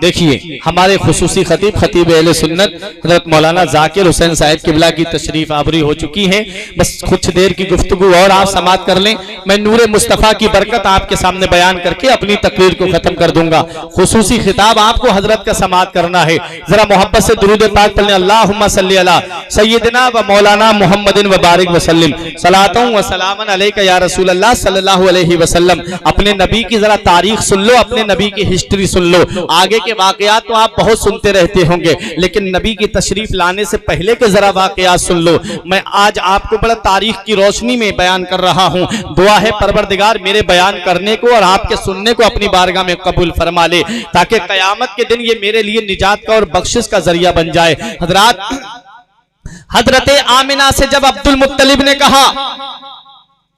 देखिए हमारे खुसूसी खतीब खतीब अहले सुन्नत हजरत मौलाना जाकिर हुसैन साहब किबला की तशरीफ आवरी हो चुकी है। बस कुछ देर की गुफ्तगू और आप समात कर लें, मैं नूरे मुस्तफ़ा की बरकत आपके सामने बयान करके अपनी तकरीर को खत्म कर दूंगा। खुसूसी खिताब आपको हजरत का समात करना है। जरा मोहब्बत से दुरूद पाक पढ़ने, अल्लाहुम्मा सल्ली अला सय्यदना व मौलाना मुहम्मदिन व बारिक वसल्लम सलातों व सलामन अलैका या रसूल अल्लाह सल्लल्लाहु अलैहि वसल्लम। अपने नबी की जरा तारीख सुन लो, अपने नबी की हिस्ट्री हिस्ट्री सुन लो। आगे के वाकयात तो आप बहुत सुनते रहते होंगे, लेकिन नबी की तशरीफ लाने से पहले के जरा वाकयात सुन लो। मैं आज आपको बड़ा तारीख की रोशनी में बयान कर रहा हूं। दुआ है परवरदिगार मेरे बयान करने को और आपके सुनने को अपनी बारगाह में कबूल फरमा ले, ताकि कयामत के दिन ये मेरे लिए निजात का और बख्शिश का जरिया बन जाए। हजरत आमिना से जब अब्दुल मुत्तलिब ने कहा,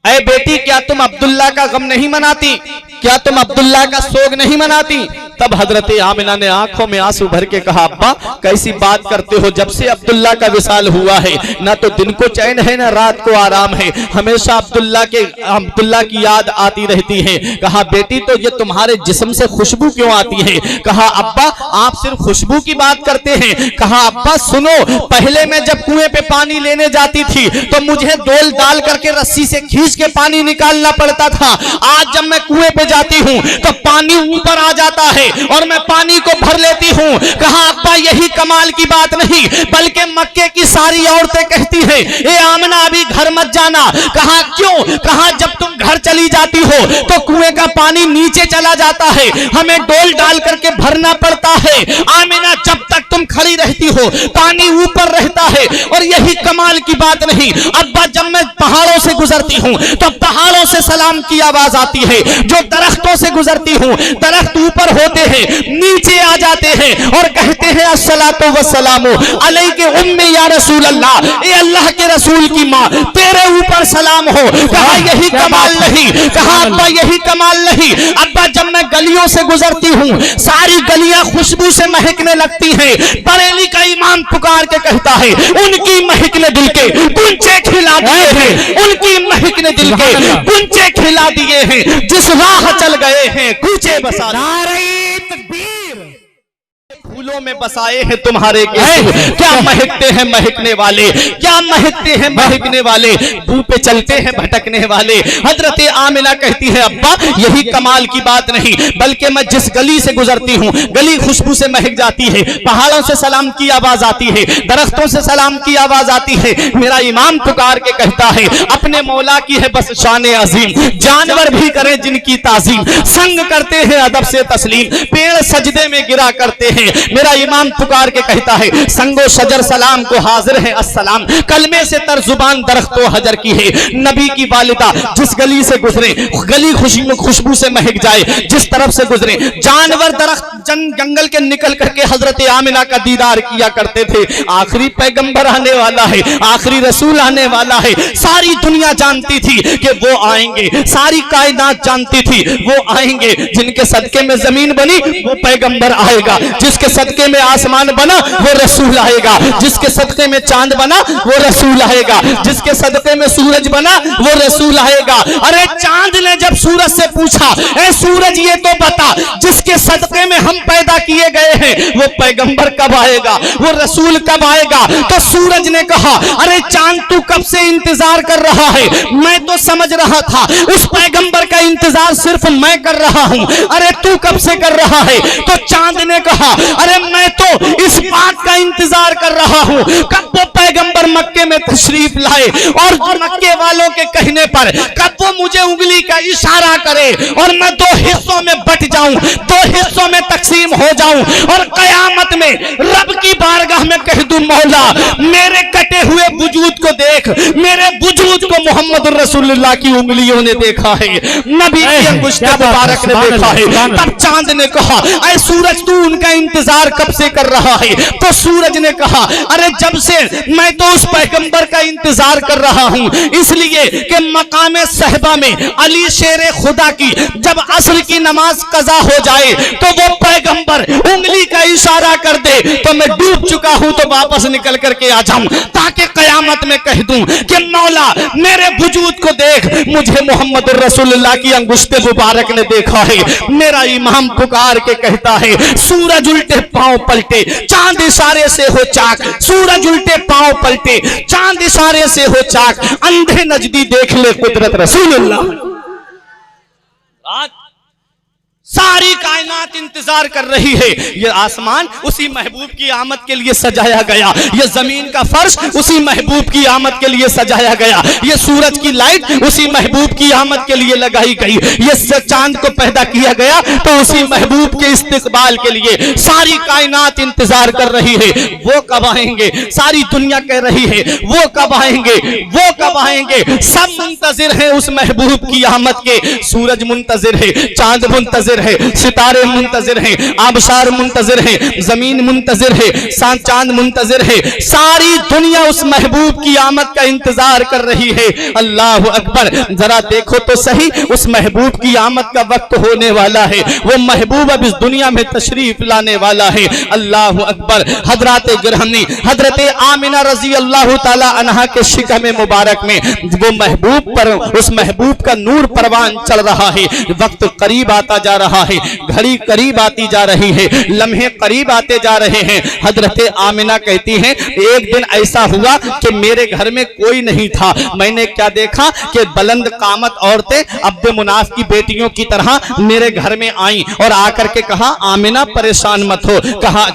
ऐ बेटी क्या तुम अब्दुल्ला का गम नहीं मनाती, क्या तुम अब्दुल्ला का सोग नहीं मनाती, तब हजरत आमिना ने आंखों में आंसू भर के कहा, अब्बा कैसी बात करते हो, जब से अब्दुल्ला का विसाल हुआ है ना तो दिन को चैन है ना रात को आराम है, हमेशा अब्दुल्ला की याद आती रहती है। कहा बेटी तो ये तुम्हारे जिस्म से खुशबू क्यों आती है, कहा अब्बा आप सिर्फ खुशबू की बात करते हैं। कहा अब्बा सुनो, पहले मैं जब कुएं पे पानी लेने जाती थी तो मुझे डोल डाल करके रस्सी से खींच के पानी निकालना पड़ता था, आज जब मैं कुएं पे जाती हूँ तो पानी ऊपर आ जाता है और मैं पानी को भर लेती हूँ। कहा अब्बा यही कमाल की बात नहीं, बल्कि मक्के की सारी औरतें कहती हैं ए आमना अभी घर मत जाना। कहा क्यों, कहा जब तुम घर चली जाती हो तो कुएं का पानी नीचे चला जाता है, हमें डोल डाल करके भरना पड़ता है। आमिना जब तक तुम खड़ी रहती हो पानी ऊपर रहता है। और यही कमाल की बात नहीं, अब्बा जब मैं पहाड़ों से गुजरती हूँ तो पहाड़ों से सलाम की आवाज आती है, जो दरख्तों से गुजरती हूँ दरख्त ऊपर होते हैं नीचे आ जाते हैं और कहते हैं अस्सलातु वस्सलामु अलैके उम्मे या रसूल अल्लाह, ए अल्लाह के रसूल की माँ तेरे ऊपर सलाम हो। कहा यही कमाल नहीं, कहा अब्बा यही कमाल नहीं, अब्बा जब मैं गलियों से गुजरती हूँ सारी गलियां खुशबू से महकने लगती हैं। बरेली का इमाम पुकार के कहता है उनकी महक ने दिल के गुंजे खिला दिए हैं, उनकी महक ने दिल के गुंजे खिला दिए हैं, जिस राह चल गए हैं कूचे बसा फूलों में बसाए हैं तुम्हारे गेहूं। क्या महकते हैं महकने वाले, क्या महकते हैं महकने वाले, मुंह पे चलते हैं भटकने वाले। हजरत आमिना कहती है अब्बा यही कमाल की बात नहीं, बल्कि मैं जिस गली से गुजरती हूँ गली खुशबू से महक जाती है, पहाड़ों से सलाम की आवाज आती है, दरख्तों से सलाम की आवाज आती है। मेरा इमाम पुकार के कहता है अपने मौला की है बस शान अजीम, जानवर भी करें जिनकी ताजीम, संग करते हैं अदब से तस्लीम, पेड़ सजदे में गिरा करते हैं। मेरा इमाम पुकार के कहता है संगो शजर सलाम को हाजिर है अस्सलाम, कलमे से तरजुबान दरख्तो हजर की है। नबी की वालिदा जिस गली से गुजरे गली खुशबू से महक जाए, जिस तरफ से गुजरे जानवर दरख्त जंगल के निकल करके हजरत आमिना का दीदार किया करते थे। आखिरी पैगंबर आने वाला है, आखिरी रसूल आने वाला है, सारी दुनिया जानती थी कि वो आएंगे, सारी कायनात जानती थी वो आएंगे। जिनके सदके में जमीन बनी वो पैगंबर आएगा, जिसके सदके में आसमान बना वो रसूल आएगा, जिसके सदके में चांद बना वो रसूल आएगा, जिसके सदके में सूरज बना वो रसूल आएगा। अरे चांद ने जब सूरज से पूछा ए सूरज ये तो बता जिसके सदके में हम पैदा किए गए हैं वो पैगंबर कब आएगा, वो रसूल कब आएगा। तो सूरज ने कहा अरे चांद तू कब से इंतजार कर रहा है, मैं तो समझ रहा था उस पैगंबर का इंतजार सिर्फ मैं कर रहा हूं, अरे तू कब से कर रहा है। तो चांद ने कहा अरे मैं तो इस बात का इंतजार कर रहा हूं कब वो पैगंबर मक्के में तशरीफ लाए और मक्के वालों के कहने पर कब वो मुझे उंगली का इशारा करे और मैं दो हिस्सों में बट जाऊं, दो हिस्सों में तकसीम हो जाऊं और कयामत में रब की बारगाह में कह दूं मौला मेरे कटे हुए वजूद को देख, मेरे वजूद को मोहम्मद रसूलुल्लाह की उंगलियों ने देखा है, नबी की अंगुष्ठे मुबारक ने देखा है। तब चांद ने कहा ऐ सूरज तू उनका इंतजार कब से कर रहा है। तो सूरज ने कहा अरे जब से मैं तो उस पैगंबर का इंतजार कर रहा हूं, इसलिए कि मकामे सहबा में अली शेर खुदा की जब असर की नमाज कज़ा हो जाए तो वो पैगंबर उंगली का इशारा कर दे तो मैं डूब चुका हूं तो वापस निकल करके आ जाऊं, ताकि कयामत में कह दूं कि मौला मेरे वजूद को देख, मुझे मोहम्मद रसूलुल्लाह की अंगुष्ठे मुबारक ने देखा है। मेरा इमाम पुकार के कहता है सूरज उल्टे पांव पलटे चांद इशारे से हो चाक, सूरज उल्टे पांव पलटे चांद इशारे से हो चाक, अंधे नजदी देख ले कुदरत रसूलुल्लाह। आज सारी कायनात इंतजार कर रही है। ये आसमान उसी महबूब की आमद के लिए सजाया गया, ये जमीन का फर्श उसी महबूब की आमद के लिए सजाया गया, ये सूरज की लाइट उसी महबूब की आमद के लिए लगाई गई, ये चांद को पैदा किया गया तो उसी महबूब के इस्तिकबाल के लिए सारी कायनात इंतजार कर रही है। वो कब आएंगे? सारी दुनिया कह रही है वो कब आएंगे, वो कब आएंगे? सब मुंतजिर है उस महबूब की आमद के। सूरज मुंतजिर है, चांद मुंतजिर है, सितारे मुंतजिर हैं, आबशार मुंतजिर हैं, जमीन मुंतजिर है, चांद मुंतजिर है। सारी दुनिया उस महबूब की आमद का इंतजार कर रही है। अल्लाह अकबर, जरा देखो तो सही, उस महबूब की आमद का वक्त होने वाला है। वो महबूब अब इस दुनिया में तशरीफ लाने वाला है। अल्लाह अकबर। हजरत गिरहनी हजरत आमिना रजी अल्लाह ताला अन्हा के शिकम मुबारक में वो महबूब पर, उस महबूब का नूर परवान चल रहा है। वक्त करीब आता जा रहा है, घड़ी करीब आती जा रही है, लम्हे करीब आते जा रहे हैं। हजरत आमिना कहती हैं, एक दिन ऐसा हुआ कि मेरे घर में कोई नहीं था। मैंने क्या देखा कि बुलंद कामत औरतें अब्दे मुनाफ की बेटियों की तरह मेरे घर में आई और आकर के कहा, आमिना परेशान मत हो। कहा,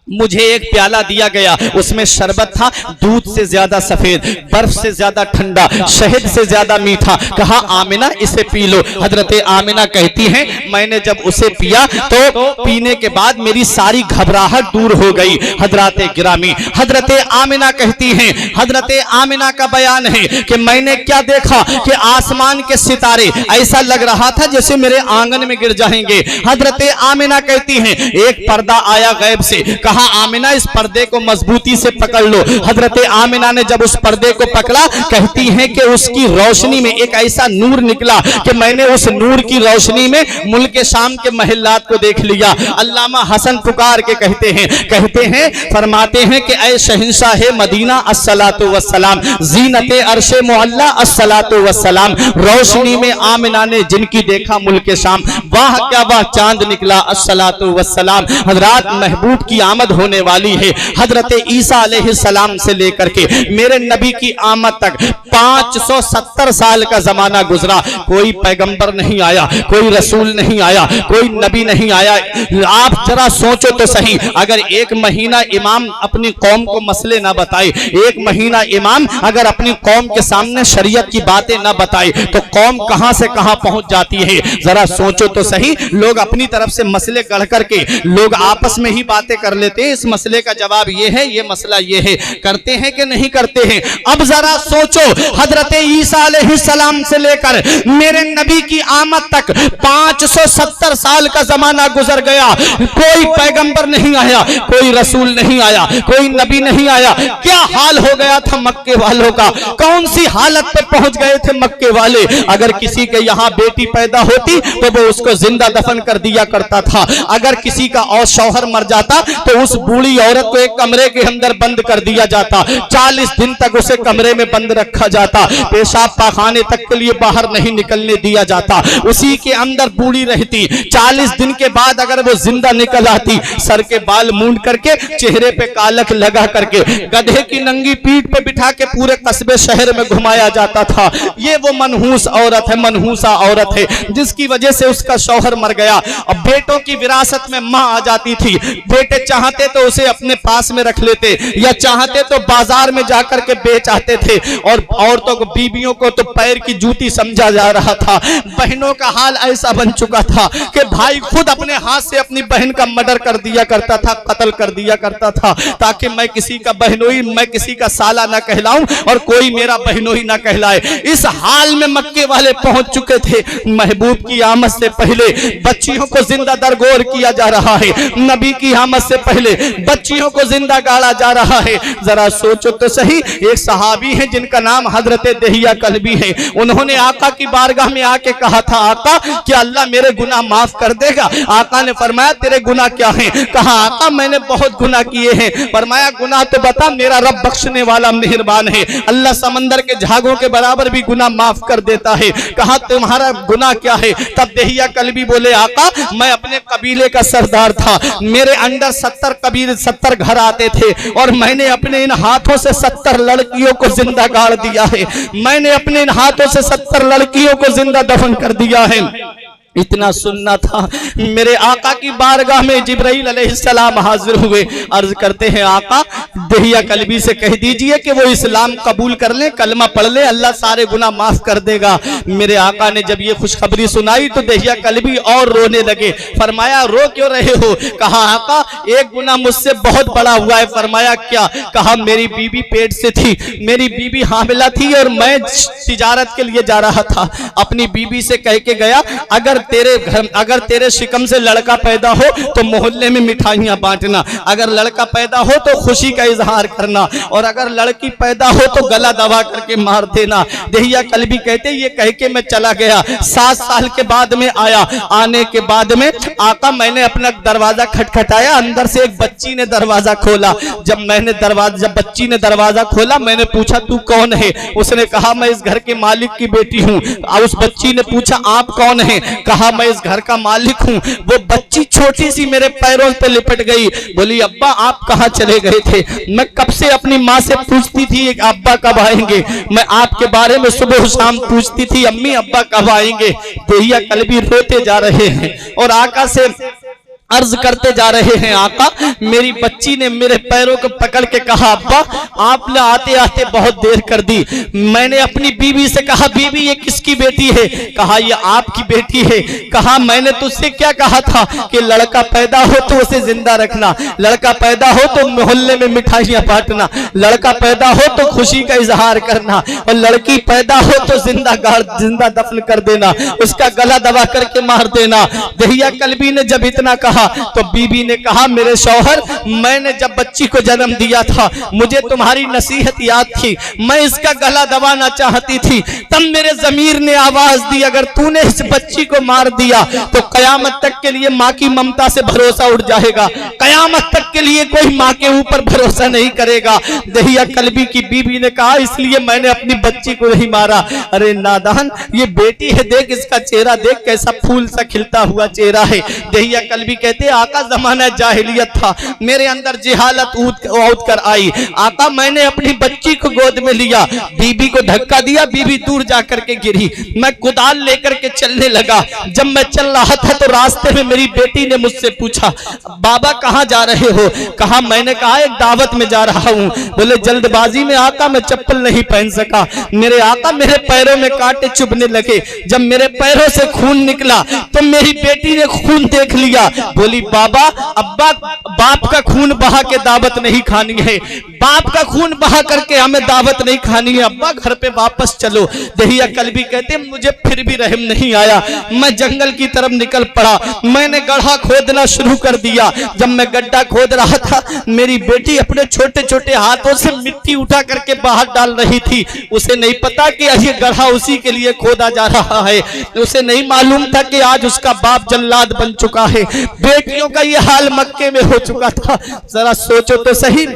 मुझे एक प्याला दिया गया, उसमें शरबत था, दूध से ज्यादा सफेद, बर्फ से ज्यादा ठंडा, शहद से ज्यादा मीठा। कहा, आमिना इसे पी लो। हजरत आमिना कहती हैं, मैंने जब उसे पिया तो पीने के बाद मेरी सारी घबराहट दूर हो गई। हजरत गिरामी हजरत आमिना कहती हैं, हजरत आमिना का बयान है कि मैंने क्या देखा कि आसमान के सितारे ऐसा लग रहा था जैसे मेरे आंगन में गिर जाएंगे। हजरत आमिना कहती हैं, एक पर्दा आया गैब से, कहा आमिना इस पर्दे को मजबूती से पकड़ लो। हजरत आमिना ने जब उस पर्दे को पकड़ा, कहती हैं कि उसकी रोशनी में एक ऐसा नूर निकला कि मैंने उस नूर की रोशनी में मुल्क शाम के महल्लात को देख लिया। अल्लामा हसन पुकार के कहते हैं फरमाते हैं कि ऐ शहंशाह मदीना अस्सलातु वस्सलाम, ज़ीनते अर्शे मुअल्ला अस्सलातु वस्सलाम, रोशनी में आमिना ने जिनकी देखा मुल्क शाम, वाह क्या वाह चांद निकला अस्सलातु वस्सलाम। हजरात, महबूब की आमद होने वाली है। हजरत ईसा अलैहिस्सलाम से लेकर के मेरे नबी की आमद तक 570 साल का जमाना गुजरा, कोई पैगंबर नहीं आया, कोई रसूल नहीं आया, कोई नबी नहीं आया। आप जरा सोचो तो सही, अगर एक महीना इमाम अपनी कौम को मसले ना बताए, एक महीना इमाम अगर अपनी कौम के सामने शरीयत की बातें ना बताए तो कौम कहां से कहां पहुंच जाती है। जरा सोचो तो सही, लोग अपनी तरफ से मसले गढ़ करके लोग आपस में ही बातें कर लेते हैं, इस मसले का जवाब ये है, ये मसला ये है, करते हैं कि नहीं करते हैं। अब जरा सोचो, हजरत ईसा अलैहिस्सलाम से लेकर मेरे नबी की आमद तक 570 साल का जमाना गुजर गया, कोई पैगंबर नहीं आया, कोई रसूल नहीं आया, कोई नबी नहीं आया। क्या हाल हो गया था मक्के वालों का, कौन सी हालत पे पहुंच गए थे मक्के वाले। अगर किसी के यहाँ बेटी पैदा होती तो वो उसको जिंदा दफन कर दिया करता था, अगर किसी का और शौहर मर जाता तो उस बूढ़ी औरत को एक कमरे के अंदर बंद कर दिया जाता, 40 दिन तक उसे कमरे में बंद रखा जाता, पेशाब पाखाने तक के लिए बाहर नहीं निकलने दिया जाता, उसी के अंदर बूढ़ी रहती। 40 दिन के बाद अगर वो जिंदा निकल आती, सर के बाल मूंड करके, चेहरे पे कालक लगा करके, गधे की नंगी पीठ पे बिठा के पूरे कस्बे शहर में घुमाया जाता था। ये वो मनहूस औरत है, मनहूसा औरत है जिसकी वजह से उसका शौहर मर गया। अब बेटों की विरासत में माँ आ जाती थी, बेटे चाहते तो उसे अपने पास में रख लेते या चाहते तो बाजार में जाकर के बेच आते थे, और औरतों को, बीबियों को तो पैर की जूती समझा जा रहा था। बहनों का हाल ऐसा बन चुका था कि भाई खुद अपने हाथ से अपनी बहन का मर्डर कर दिया करता था, कत्ल कर दिया करता था, ताकि मैं किसी का बहनोई, मैं किसी का साला ना कहलाऊं और कोई मेरा बहनोई ना कहलाए। इस हाल में मक्के वाले पहुंच चुके थे। महबूब की आमद से पहले बच्चियों को जिंदा दरगोर किया जा रहा है, नबी की आमद से पहले बच्चियों को जिंदा गाड़ा जा रहा है। जरा सोचो तो सही, एक सहाबी है जिनका नाम हजरत दहिया कल्बी है, उन्होंने आका की बारगाह में आके कहा था, आका क्या अल्लाह मेरे गुनाह माफ कर देगा। आका ने फरमाया, तेरे गुनाह क्या हैं। कहा, आका मैंने बहुत गुनाह किए हैं। फरमाया, गुनाह तो बता, मेरा रब बख्शने वाला मेहरबान है, अल्लाह समंदर के झागों के बराबर भी गुनाह माफ कर देता है। कहा, तुम्हारा गुनाह क्या है। तब दहिया कल्बी बोले, आका मैं अपने कबीले का सरदार था, मेरे अंडर 70 घर आते थे और मैंने अपने इन हाथों से 70 लड़कियों को जिंदा गाड़ दिया है, मैंने अपने इन हाथों से 70 लड़कियों को जिंदा दफन कर दिया है। इतना सुनना था। मेरे आका की बारगाह में जिब्राइल अलैहिस्सलाम हाजिर हुए, अर्ज करते हैं आका दहिया कल्बी से कह दीजिए कि वो इस्लाम कबूल कर ले, कलमा पढ़ ले, अल्लाह सारे गुनाह माफ कर देगा। मेरे आका ने जब ये खुशखबरी सुनाई तो दहिया कल्बी और रोने लगे। फरमाया रो क्यों रहे हो? कहा आका एक गुनाह मुझसे बहुत बड़ा हुआ है। फरमाया क्या? कहा मेरी बीबी पेट से थी, मेरी बीबी हामिला थी और मैं तिजारत के लिए जा रहा था। अपनी बीबी से कह के गया अगर तेरे शिकम से लड़का पैदा हो तो मोहल्ले में मिठाइयां बांटना, अगर लड़का पैदा हो तो खुशी का इजहार करना, और अगर लड़की पैदा हो तो गला दबा करके मार देना। दहिया कल्बी कहते ये कह के मैं चला गया। 7 साल के बाद में आया। आने के बाद में आका मैंने अपना दरवाजा खटखटाया, अंदर से एक बच्ची ने दरवाजा खोला। जब बच्ची ने दरवाजा खोला मैंने पूछा तू कौन है? उसने कहा मैं इस घर के मालिक की बेटी हूँ। उस बच्ची ने पूछा आप कौन है? कहा मैं इस घर का मालिक हूँ। वो बच्ची छोटी सी मेरे पैरों पे लिपट गई, बोली अब्बा आप कहाँ चले गए थे? मैं कब से अपनी माँ से पूछती थी अब्बा कब आएंगे, मैं आपके बारे में सुबह शाम पूछती थी अम्मी अब्बा कब आएंगे। दहिया कल्बी रोते जा रहे हैं और आका से अर्ज करते जा रहे हैं आका मेरी बच्ची ने मेरे पैरों को पकड़ के कहा अब्बा आपने आते आते बहुत देर कर दी। मैंने अपनी बीवी से कहा बीवी ये किसकी बेटी है? कहा ये आपकी बेटी है। कहा मैंने तुझसे क्या कहा था कि लड़का पैदा हो तो उसे जिंदा रखना, लड़का पैदा हो तो मोहल्ले में मिठाइयां बांटना, लड़का पैदा हो तो खुशी का इजहार करना, और लड़की पैदा हो तो जिंदा दफन कर देना, उसका गला दबा करके मार देना। दहिया कल्बी ने जब इतना कहा तो बीबी ने कहा मेरे शौहर मैंने जब बच्ची को जन्म दिया था मुझे तुम्हारी नसीहत याद थी, मैं इसका गला दबाना चाहती थी, तब मेरे ज़मीर ने आवाज दी अगर तूने इस बच्ची को मार दिया तो कयामत तक के लिए माँ की ममता से भरोसा उठ जाएगा, कयामत तक के लिए कोई माँ के ऊपर भरोसा नहीं करेगा। दहिया कल्बी की बीबी ने कहा इसलिए मैंने अपनी बच्ची को नहीं मारा। अरे नादान ये बेटी है, देख इसका चेहरा देख कैसा फूल सा खिलता हुआ चेहरा है। दहिया कल्बी कहते आका जमाना जाहिलियत था, मेरे अंदर जिहालत उठ कर आई। आका मैंने अपनी बच्ची को गोद में लिया, बीबी को धक्का दिया, बीबी दूर जाकर के गिरी, मैं कुदाल लेकर के चलने लगा। जब मैं चल रहा था तो रास्ते में मेरी बेटी ने मुझसे पूछा बाबा कहाँ जा रहे हो? कहा मैंने कहा एक दावत में जा रहा हूँ। बोले जल्दबाजी में आका मैं चप्पल नहीं पहन सका, मेरे आका मेरे पैरों में कांटे चुभने लगे। जब मेरे पैरों से खून निकला तो मेरी बेटी ने खून देख लिया, बोली बाबा अब्बा बाप का खून बहा के दावत नहीं खानी है, बाप का खून बहा करके हमें दावत नहीं खानी है, अब्बा घर पे वापस चलो। दहिया कल्बी कहते मुझे फिर भी रहम नहीं आया, मैं जंगल की तरफ निकल पड़ा, मैंने गड्ढा खोदना शुरू कर दिया। जब मैं गड्ढा खोद रहा था मेरी बेटी अपने छोटे छोटे हाथों से मिट्टी उठा करके बाहर डाल रही थी। उसे नहीं पता कि ये गड्ढा उसी के लिए खोदा जा रहा है, उसे नहीं मालूम था कि आज उसका बाप जल्लाद बन चुका है, बेटियों का ये हाल मक्के में हो चुका था। जरा सोचो तो सही।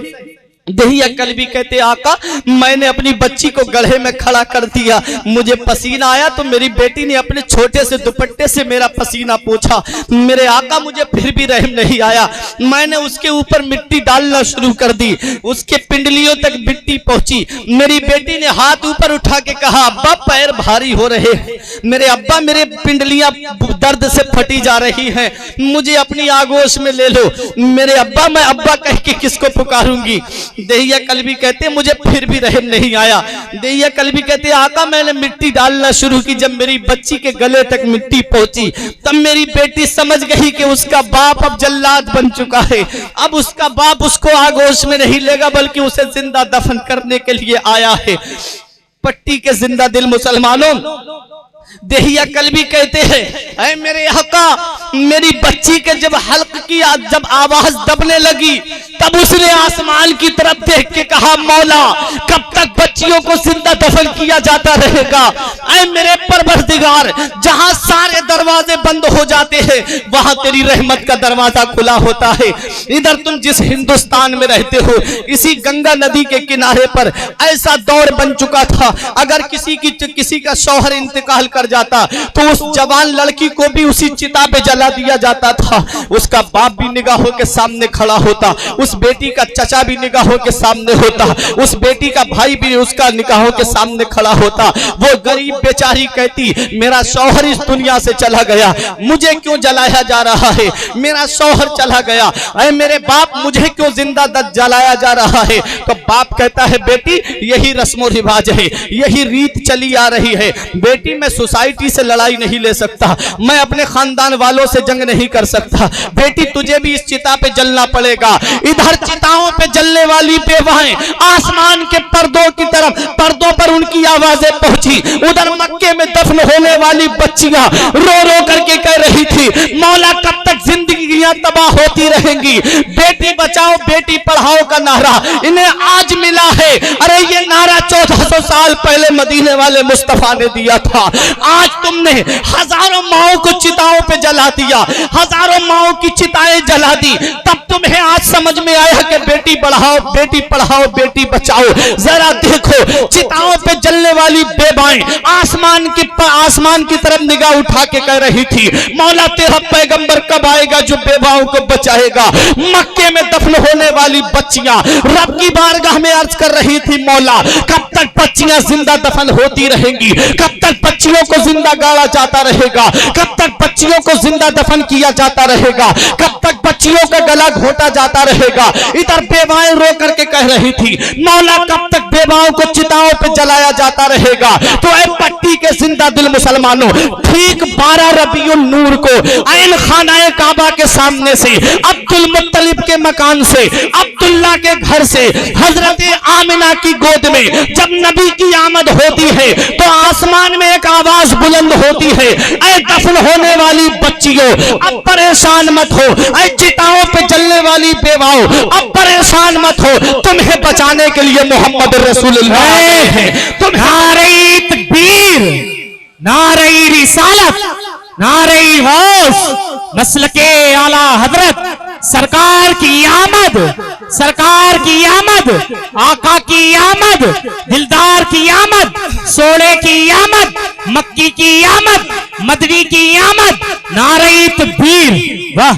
दहिया कल्बी कहते आका मैंने अपनी बच्ची को गड्ढे में खड़ा कर दिया, मुझे पसीना आया तो मेरी बेटी ने अपने छोटे से दुपट्टे से मेरा पसीना पोंछा। मेरे आका मुझे फिर भी रहम नहीं आया, मैंने उसके ऊपर मिट्टी डालना शुरू कर दी, उसके पिंडलियों तक मिट्टी पहुंची। मेरी बेटी ने हाथ ऊपर उठा के कहा अब्बा पैर भारी हो रहे हैं, मेरे अब्बा मेरे पिंडलियां दर्द से फटी जा रही हैं, मुझे अपनी आगोश में ले लो। मेरे अब्बा मैं अब्बा कह के किसको पुकारूंगी? दहिया कल्बी कहते मुझे फिर भी रहम नहीं आया। दहिया कल्बी कहते आका मैंने मिट्टी डालना शुरू की, जब मेरी बच्ची के गले तक मिट्टी पहुंची तब मेरी बेटी समझ गई कि उसका बाप अब जल्लाद बन चुका है, अब उसका बाप उसको आगोश में नहीं लेगा बल्कि उसे जिंदा दफन करने के लिए आया है। पट्टी के जिंदा दिल मुसलमानों, दहिया कल्बी कहते हैं ऐ मेरे आका मेरी बच्ची के जब हल्क की जब आवाज दबने लगी तब उसने आसमान की तरफ देख के कहा मौला कब तक बच्चियों को जिंदा दफन किया जाता रहेगा? ऐ मेरे परवरदिगार जहां सारे दरवाजे बंद हो जाते हैं वहां तेरी रहमत का दरवाजा खुला होता है। इधर तुम जिस हिंदुस्तान में रहते हो इसी गंगा नदी के किनारे पर ऐसा दौर बन चुका था, अगर किसी का शौहर इंतकाल कर जाता तो उस जवान लड़की को भी उसी चिता पे जला दिया जाता था, उसका बाप भी निगाहों के सामने खड़ा होता, उस बेटी का चचा भी निगाहों के सामने होता, उस बेटी का भाई भी उसका निकाहों के सामने खड़ा होता। वो गरीब बेचारी कहती मेरा शौहर इस दुनिया से चला गया, मुझे क्यों जलाया जा रहा है, मेरा शौहर चला गया, अरे मेरे बाप मुझे क्यों जिंदा जलाया जा रहा है। तो बाप कहता है बेटी यही रस्म व रिवाज है, यही रीत चली आ रही है। बेटी मैं सोसाइटी से लड़ाई नहीं ले सकता, मैं अपने खानदान वालों से जंग नहीं कर सकता, बेटी तुझे भी इस चिता पे जलना पड़ेगा। इधर चिताओं पे जलने वाली बेवाएं आसमान के पर्दों की तरफ, पर्दों पर उनकी आवाजें पहुंची। उधर मक्के में दफन होने वाली बच्चियां रो रो करके कह रही थी मौला कब तक जिंदगियां तबाह होती रहेंगी। बेटी बचाओ बेटी पढ़ाओ का नारा इन्हें आज मिला है। अरे ये नारा 1400 साल पहले मदीने वाले मुस्तफा ने दिया था। आज तुमने हजारों माओं को चिताओं पे जला दिया, हजारों माओं की चिताएं जला दी, तब तुम्हें आज समझ में आया कि बेटी बढ़ाओ बेटी पढ़ाओ बेटी बचाओ। जरा देखो चिताओं पे जलने वाली बेवाएं आसमान की तरफ निगाह उठा के कह रही थी मौला तेरा पैगंबर कब आएगा जो बेवाओं को बचाएगा। मक्के में दफन होने वाली बच्चियां रब की बारगाह में अर्ज कर रही थी मौला कब तक बच्चियां जिंदा दफन होती रहेंगी, कब तक बच्चियों को जिंदा गाड़ा जाता रहेगा, कब तक बच्चियों को जिंदा दफन किया जाता रहेगा, कब तक बच्चियों का गला घोटा जाता रहेगा। इधर बेवाएं रो करके कह रही थी मौला कब तक बेवाओं को चिताओं पे जलाया जाता रहेगा। तो ऐ पट्टी के जिंदा दिल मुसलमानों, ठीक 12 रबीउल नूर को ऐन खानाए काबा के सामने से, अब्दुल मुत्तलिब के मकान से, अब्दुल्ला के घर से, हजरत आमिना की गोद में जब नबी की आमद होती है तो आसमान में एक आवाज बुलंद होती है ऐ दफन होने वाली बच्चियों अब परेशान मत हो, ऐ चिताओं पे जलने वाली बेवाओं अब परेशान मत हो, तुम्हें बचाने के लिए मोहम्मद रसूलुल्लाह है। नारे तकबीर, नारे रिसालत, नारे गौस, मसलके आला हजरत, सरकार की आमद, सरकार की आमद, आका की आमद, दिलदार की आमद, सोने की आमद, मक्की की आमद, मदनी की आमद, नारे तकबीर। वाह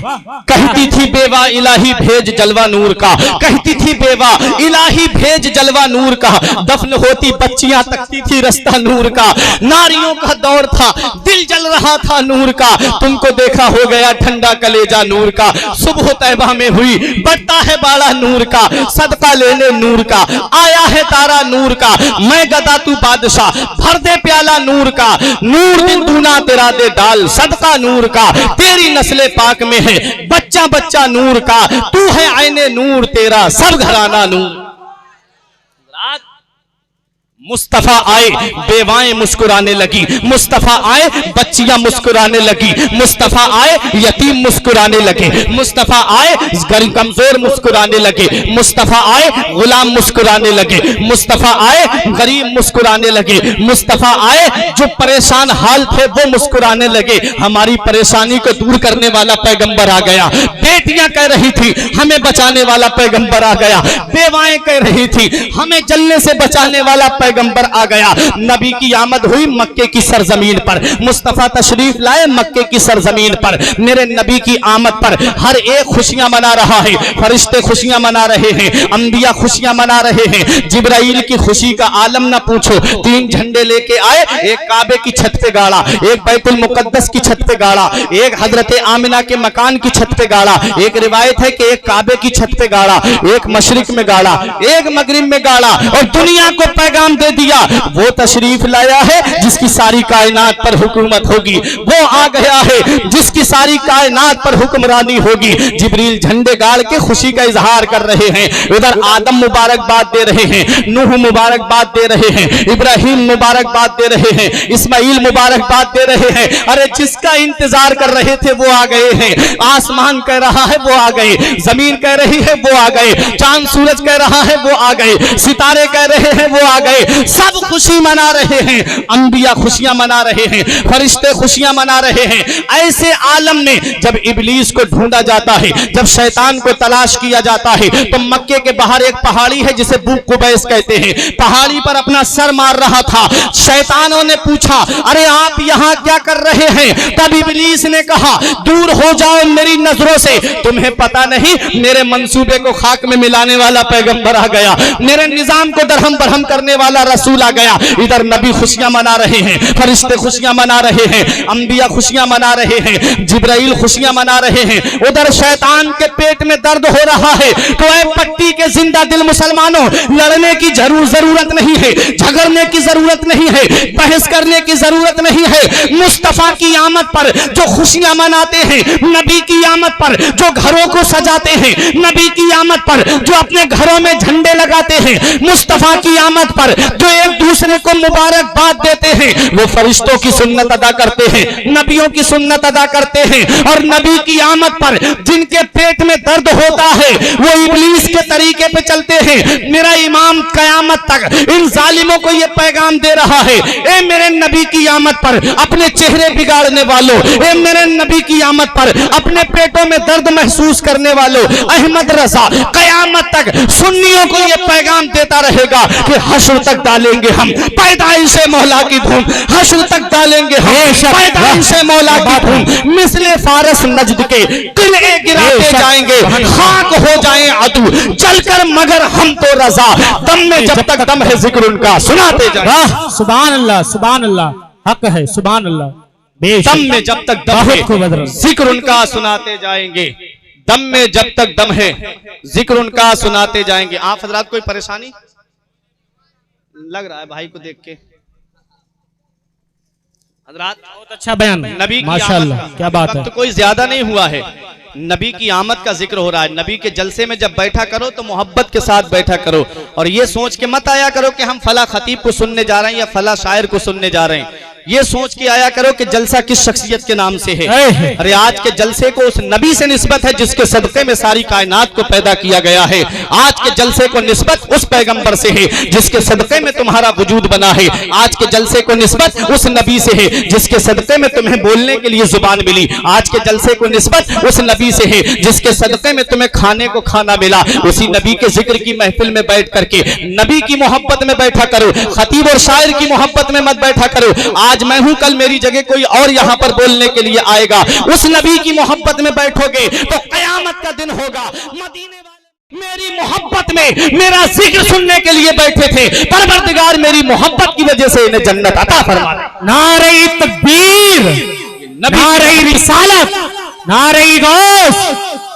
कहती थी बेवा इलाही भेज जलवा नूर का, कहती थी बेवा इलाही भेज जलवा नूर का। दफन होती बच्चियां तकती थी रास्ता नूर का। नारियों का दौर था, दिल जल रहा था नूर का। तुमको देखा हो गया ठंडा कलेजा नूर का। सुबह तैबा में हुई बढ़ता है बाड़ा नूर का, सदका लेने नूर का आया है तारा नूर का। मैं गदा तू बादशाह भर दे प्याला नूर का, नूर दिन दूना तेरा दे डाल सदका नूर का। तेरी नस्ले पाक में है बच्चा बच्चा नूर का, तू है आईने नूर तेरा सब घराना नूर। मुस्तफा आए बेवाएं मुस्कुराने लगी, मुस्तफा आए बच्चियां मुस्कुराने लगी, मुस्तफा आए यतीम मुस्कुराने लगे, मुस्तफा आए कमजोर मुस्कुराने लगे, मुस्तफा आए गुलाम मुस्कुराने लगे, मुस्तफा आए गरीब मुस्कुराने लगे, मुस्तफा आए जो परेशान हाल थे वो मुस्कुराने लगे। हमारी परेशानी को दूर करने वाला पैगंबर आ गया। बेटियां कह रही थी हमें बचाने वाला पैगंबर आ गया, बेवाएं कह रही थी हमें जलने से बचाने वाला पैगंबर आ गया। नबी की आमद हुई मक्के की सरजमीन पर, मुस्तफा तशरीफ लाए मक्के की सरजमीन पर। मेरे नबी की आमद पर हर एक खुशियां मना रहा है, फरिश्ते खुशियां मना रहे हैं, अंबिया खुशियां मना रहे हैं। जिब्राइल की खुशी का आलम ना पूछो। 3 झंडे लेके आए, एक काबे की छत पे गाड़ा, एक बैतुल मुकद्दस की छत पे गाड़ा, एक हजरत आमिना के मकान की छत पे गाड़ा। एक रिवायत है कि एक काबे की छत पे गाड़ा, एक मशरिक में गाड़ा, एक मगरिब में गाड़ा और दुनिया को पैगाम दे दिया वो तशरीफ लाया है जिसकी सारी कायनात पर हुकूमत होगी, वो आ गया है जिसकी सारी कायनात पर हुक्मरानी होगी। जिब्रील झंडे गाड़ के खुशी का इजहार कर रहे हैं। उधर आदम मुबारकबाद दे रहे हैं, नूह मुबारकबाद दे रहे हैं, इब्राहिम मुबारकबाद दे रहे हैं, इस्माइल मुबारकबाद दे रहे हैं। अरे जिसका इंतजार कर रहे थे वो आ गए हैं। आसमान कह रहा है वो आ गए, जमीन कह रही है वो आ गए, चांद सूरज कह रहा है वो आ गए, सितारे कह रहे हैं वो आ गए। सब खुशी मना रहे हैं, अंबिया खुशियां मना रहे हैं, फरिश्ते खुशियां मना रहे हैं। ऐसे आलम में जब इब्लीस को ढूंढा जाता है, जब शैतान को तलाश किया जाता है, तो मक्के के बाहर एक पहाड़ी है जिसे बुक कुबैस कहते हैं, पहाड़ी पर अपना सर मार रहा था। शैतानों ने पूछा, अरे आप यहाँ क्या कर रहे हैं? तब इब्लीस ने कहा, दूर हो जाओ मेरी नजरों से, तुम्हें पता नहीं मेरे मंसूबे को खाक में मिलाने वाला पैगंबर आ गया, मेरे निजाम को दरहम बरहम करने वाला रसूल आ गया। इधर नबी खुशियां मना रहे हैं, फरिश्ते खुशियां मना रहे हैं, अंबिया खुशियां मना रहे हैं, जिब्राइल खुशियां मना रहे हैं। उधर शैतान के पेट में दर्द हो रहा है। तो ऐ पट्टी के जिंदा दिल मुसलमानों, लड़ने की जरूरत नहीं है, झगड़ने की जरूरत नहीं है, बहस करने की जरूरत नहीं है। मुस्तफा की आमद पर जो खुशियां मनाते हैं, नबी की आमद पर जो घरों को सजाते हैं, नबी की आमद पर जो अपने घरों में झंडे लगाते हैं, मुस्तफा की आमद पर जो एक दूसरे को मुबारकबाद देते हैं, वो फरिश्तों की सुन्नत अदा करते हैं, नबियों की सुन्नत अदा करते हैं। और नबी की आमद पर जिनके पेट में दर्द होता है, वो इब्लीस के तरीके पे चलते हैं। मेरा इमाम कयामत तक इन जालिमों को ये पैगाम दे रहा है, ए मेरे नबी की आमद पर अपने चेहरे बिगाड़ने वालों, ए मेरे नबी की आमद पर अपने पेटों में दर्द महसूस करने वालों, अहमद रजा कयामत तक सुन्नियों को ये पैगाम देता रहेगा कि हश्र तक डालेंगे हम पैदाइश मौला की धूम, हश्र तक डालेंगे हम पैदाइश मौला की धूम। मिसले फारस नजद के किले गिराते जाएंगे, खाक हो जाएं अदू चलकर, मगर हम तो रजा, दम में जब तक दम है जिक्र उनका सुनाते जाएंगे। सुभान अल्लाह, सुभान अल्लाह, हक है, सुभान अल्लाह। दम में जब तक दम है जिक्र उनका सुनाते जाएंगे, दम में जब तक दम है जिक्र उनका सुनाते जाएंगे। आप हजरात कोई परेशानी लग रहा है भाई को देख के? हजरात बहुत अच्छा बयान, नबी की माशाअल्लाह, क्या बात है। तो कोई ज्यादा नहीं हुआ है, नबी की आमद का जिक्र हो रहा है। नबी के जलसे में जब बैठा करो तो मोहब्बत के साथ बैठा करो, और ये सोच के मत आया करो कि हम फला खतीब को सुनने जा रहे हैं या फला शायर को सुनने जा रहे हैं। ये सोच के आया करो कि जलसा किस शख्सियत के नाम से है। अरे आज के जलसे को उस नबी से निस्बत है जिसके सदक़े में सारी कायनात को पैदा किया गया है। आज के जलसे को निस्बत उस पैगंबर से है जिसके सदक़े में तुम्हारा वजूद बना है। आज के जलसे को निस्बत उस नबी से है जिसके सदक़े में तुम्हें बोलने के लिए जुबान मिली। आज के जलसे को निस्बत उस नबी से है जिसके सदक़े में तुम्हें खाने को खाना मिला। उसी नबी के जिक्र की महफिल में बैठ करके नबी की मोहब्बत में बैठा करो, खतीब और शायर की मोहब्बत में मत बैठा करो। आज मैं हूं, कल मेरी जगह कोई और यहां पर बोलने के लिए आएगा। उस नबी की मोहब्बत में बैठोगे तो कयामत का दिन होगा। मदीने वाले मेरी मोहब्बत में मेरा जिक्र सुनने के लिए बैठे थे, परवरदिगार मेरी मोहब्बत की वजह से इन्हें जन्नत अता फरमा। नारे तकबीर, नारे रिसालत, नारे गौस,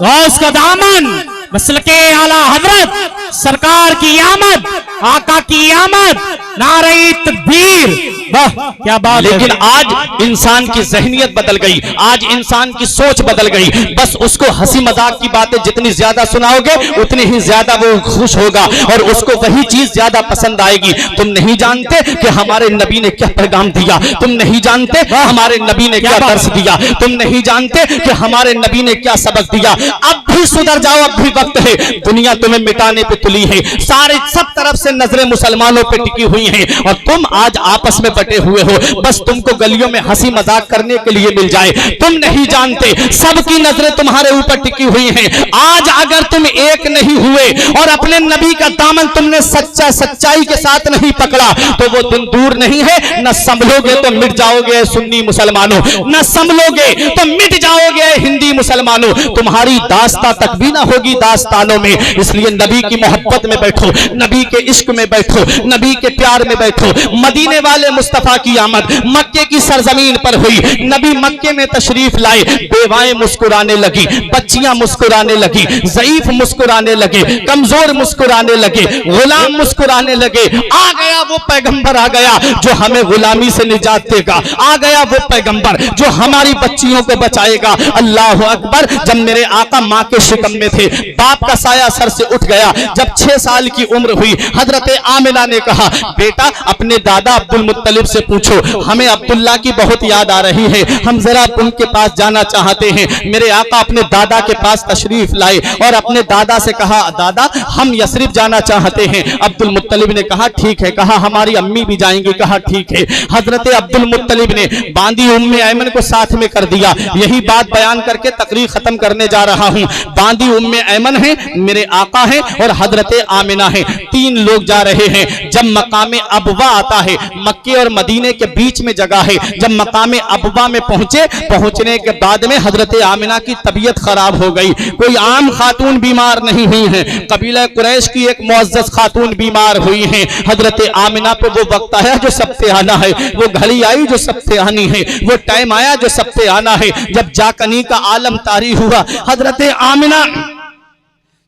गौस का दामन, मसलके आला हजरत सरकार की आमद, आका की आमद, नारे तकबीर, वाह क्या बात। लेकिन आज इंसान की ज़हनियत बदल गई, आज इंसान की सोच बदल गई। बस उसको हंसी मजाक की बातें जितनी ज्यादा सुनाओगे उतनी ही ज्यादा वो खुश होगा और उसको वही चीज ज्यादा पसंद आएगी। तुम नहीं जानते कि हमारे नबी ने क्या पैगाम दिया, तुम नहीं जानते हमारे नबी ने क्या दर्स दिया, तुम नहीं जानते कि हमारे नबी ने क्या सबक दिया। अब भी सुधर जाओ, अब भी वक्त है। दुनिया तुम्हें मिटाने पे तुली है, सारे सब तरफ से नजरें मुसलमानों पे टिकी हुई हैं और तुम आज आपस में बटे हुए हो। बस तुमको गलियों में हंसी मजाक करने के लिए मिल जाए। तुम नहीं जानते सबकी नजरें तुम्हारे ऊपर टिकी हुई हैं। आज अगर तुम एक नहीं हुए और अपने नबी का दामन तुमने सच्चाई के साथ नहीं पकड़ा तो वो दिन दूर नहीं है। न संभलोगे तो मिट जाओगे सुन्नी मुसलमानों, न संभलोगे तो मिट जाओगे हिंदी मुसलमानों। तुम्हारी दास्ता तक भी ना होगी दास्तानों में। इसलिए नबी की मोहब्बत में बैठो, नबी के इश्क में बैठो, नबी के प्यार में बैठो। मदीने वाले मुस्तफा की आमद मक्के की सरजमीन पर हुई। नबी मक्के में तशरीफ लाए, बेवाएं मुस्कुराने लगी, बच्चियां मुस्कुराने लगी, ज़ईफ मुस्कुराने लगे, कमजोर मुस्कुराने लगे, गुलाम मुस्कुराने लगे। आ गया वो पैगंबर, आ गया जो हमें गुलामी से निजात देगा। आ गया वो पैगंबर जो हमारी बच्चियों को बचाएगा। अल्लाह अकबर। जब मेरे आका माँ के शिकम में थे, बाप का साया सर से उठ गया। जब 6 साल की उम्र हुई, हजरत आमिना ने कहा, बेटा अपने दादा अब्दुल मुत्तलिब से पूछो, हमें अब्दुल्ला की बहुत याद आ रही है, हम जरा उनके पास जाना चाहते हैं। मेरे आका अपने दादा के पास तशरीफ लाए और अपने दादा से कहा, दादा हम यसरिब जाना चाहते हैं। अब्दुल मुत्तलिब ने कहा ठीक है, कहा हमारी अम्मी भी जाएंगी, कहा ठीक है। हजरत अब्दुल मुत्तलिब ने बांदी उम्मे ऐमन को साथ में कर दिया। यही बात बयान करके तकरीर खत्म करने जा रहा हूँ। बांदी उम्मे ऐमन है, मेरे आका है और हजरत आमिना है, 3 लोग जा रहे हैं। जब मकामे अबवा आता है, मक्के और मदीने के बीच में जगह है, जब मकामे अबवा में पहुंचने के बाद में हजरत आमिना की तबीयत खराब हो गई। कोई आम खातून बीमार नहीं हुई है, कबीला कुरैश की एक मुअज़्ज़ज़ खातून बीमार हुई है। हजरत आमिना पे वो वक्त आया जो सबसे आना है, वो घड़ी आई जो सबसे आनी है, वो टाइम आया जो सबसे आना है। जब जाकनी का आलम तारी हुआ, हजरत आमिना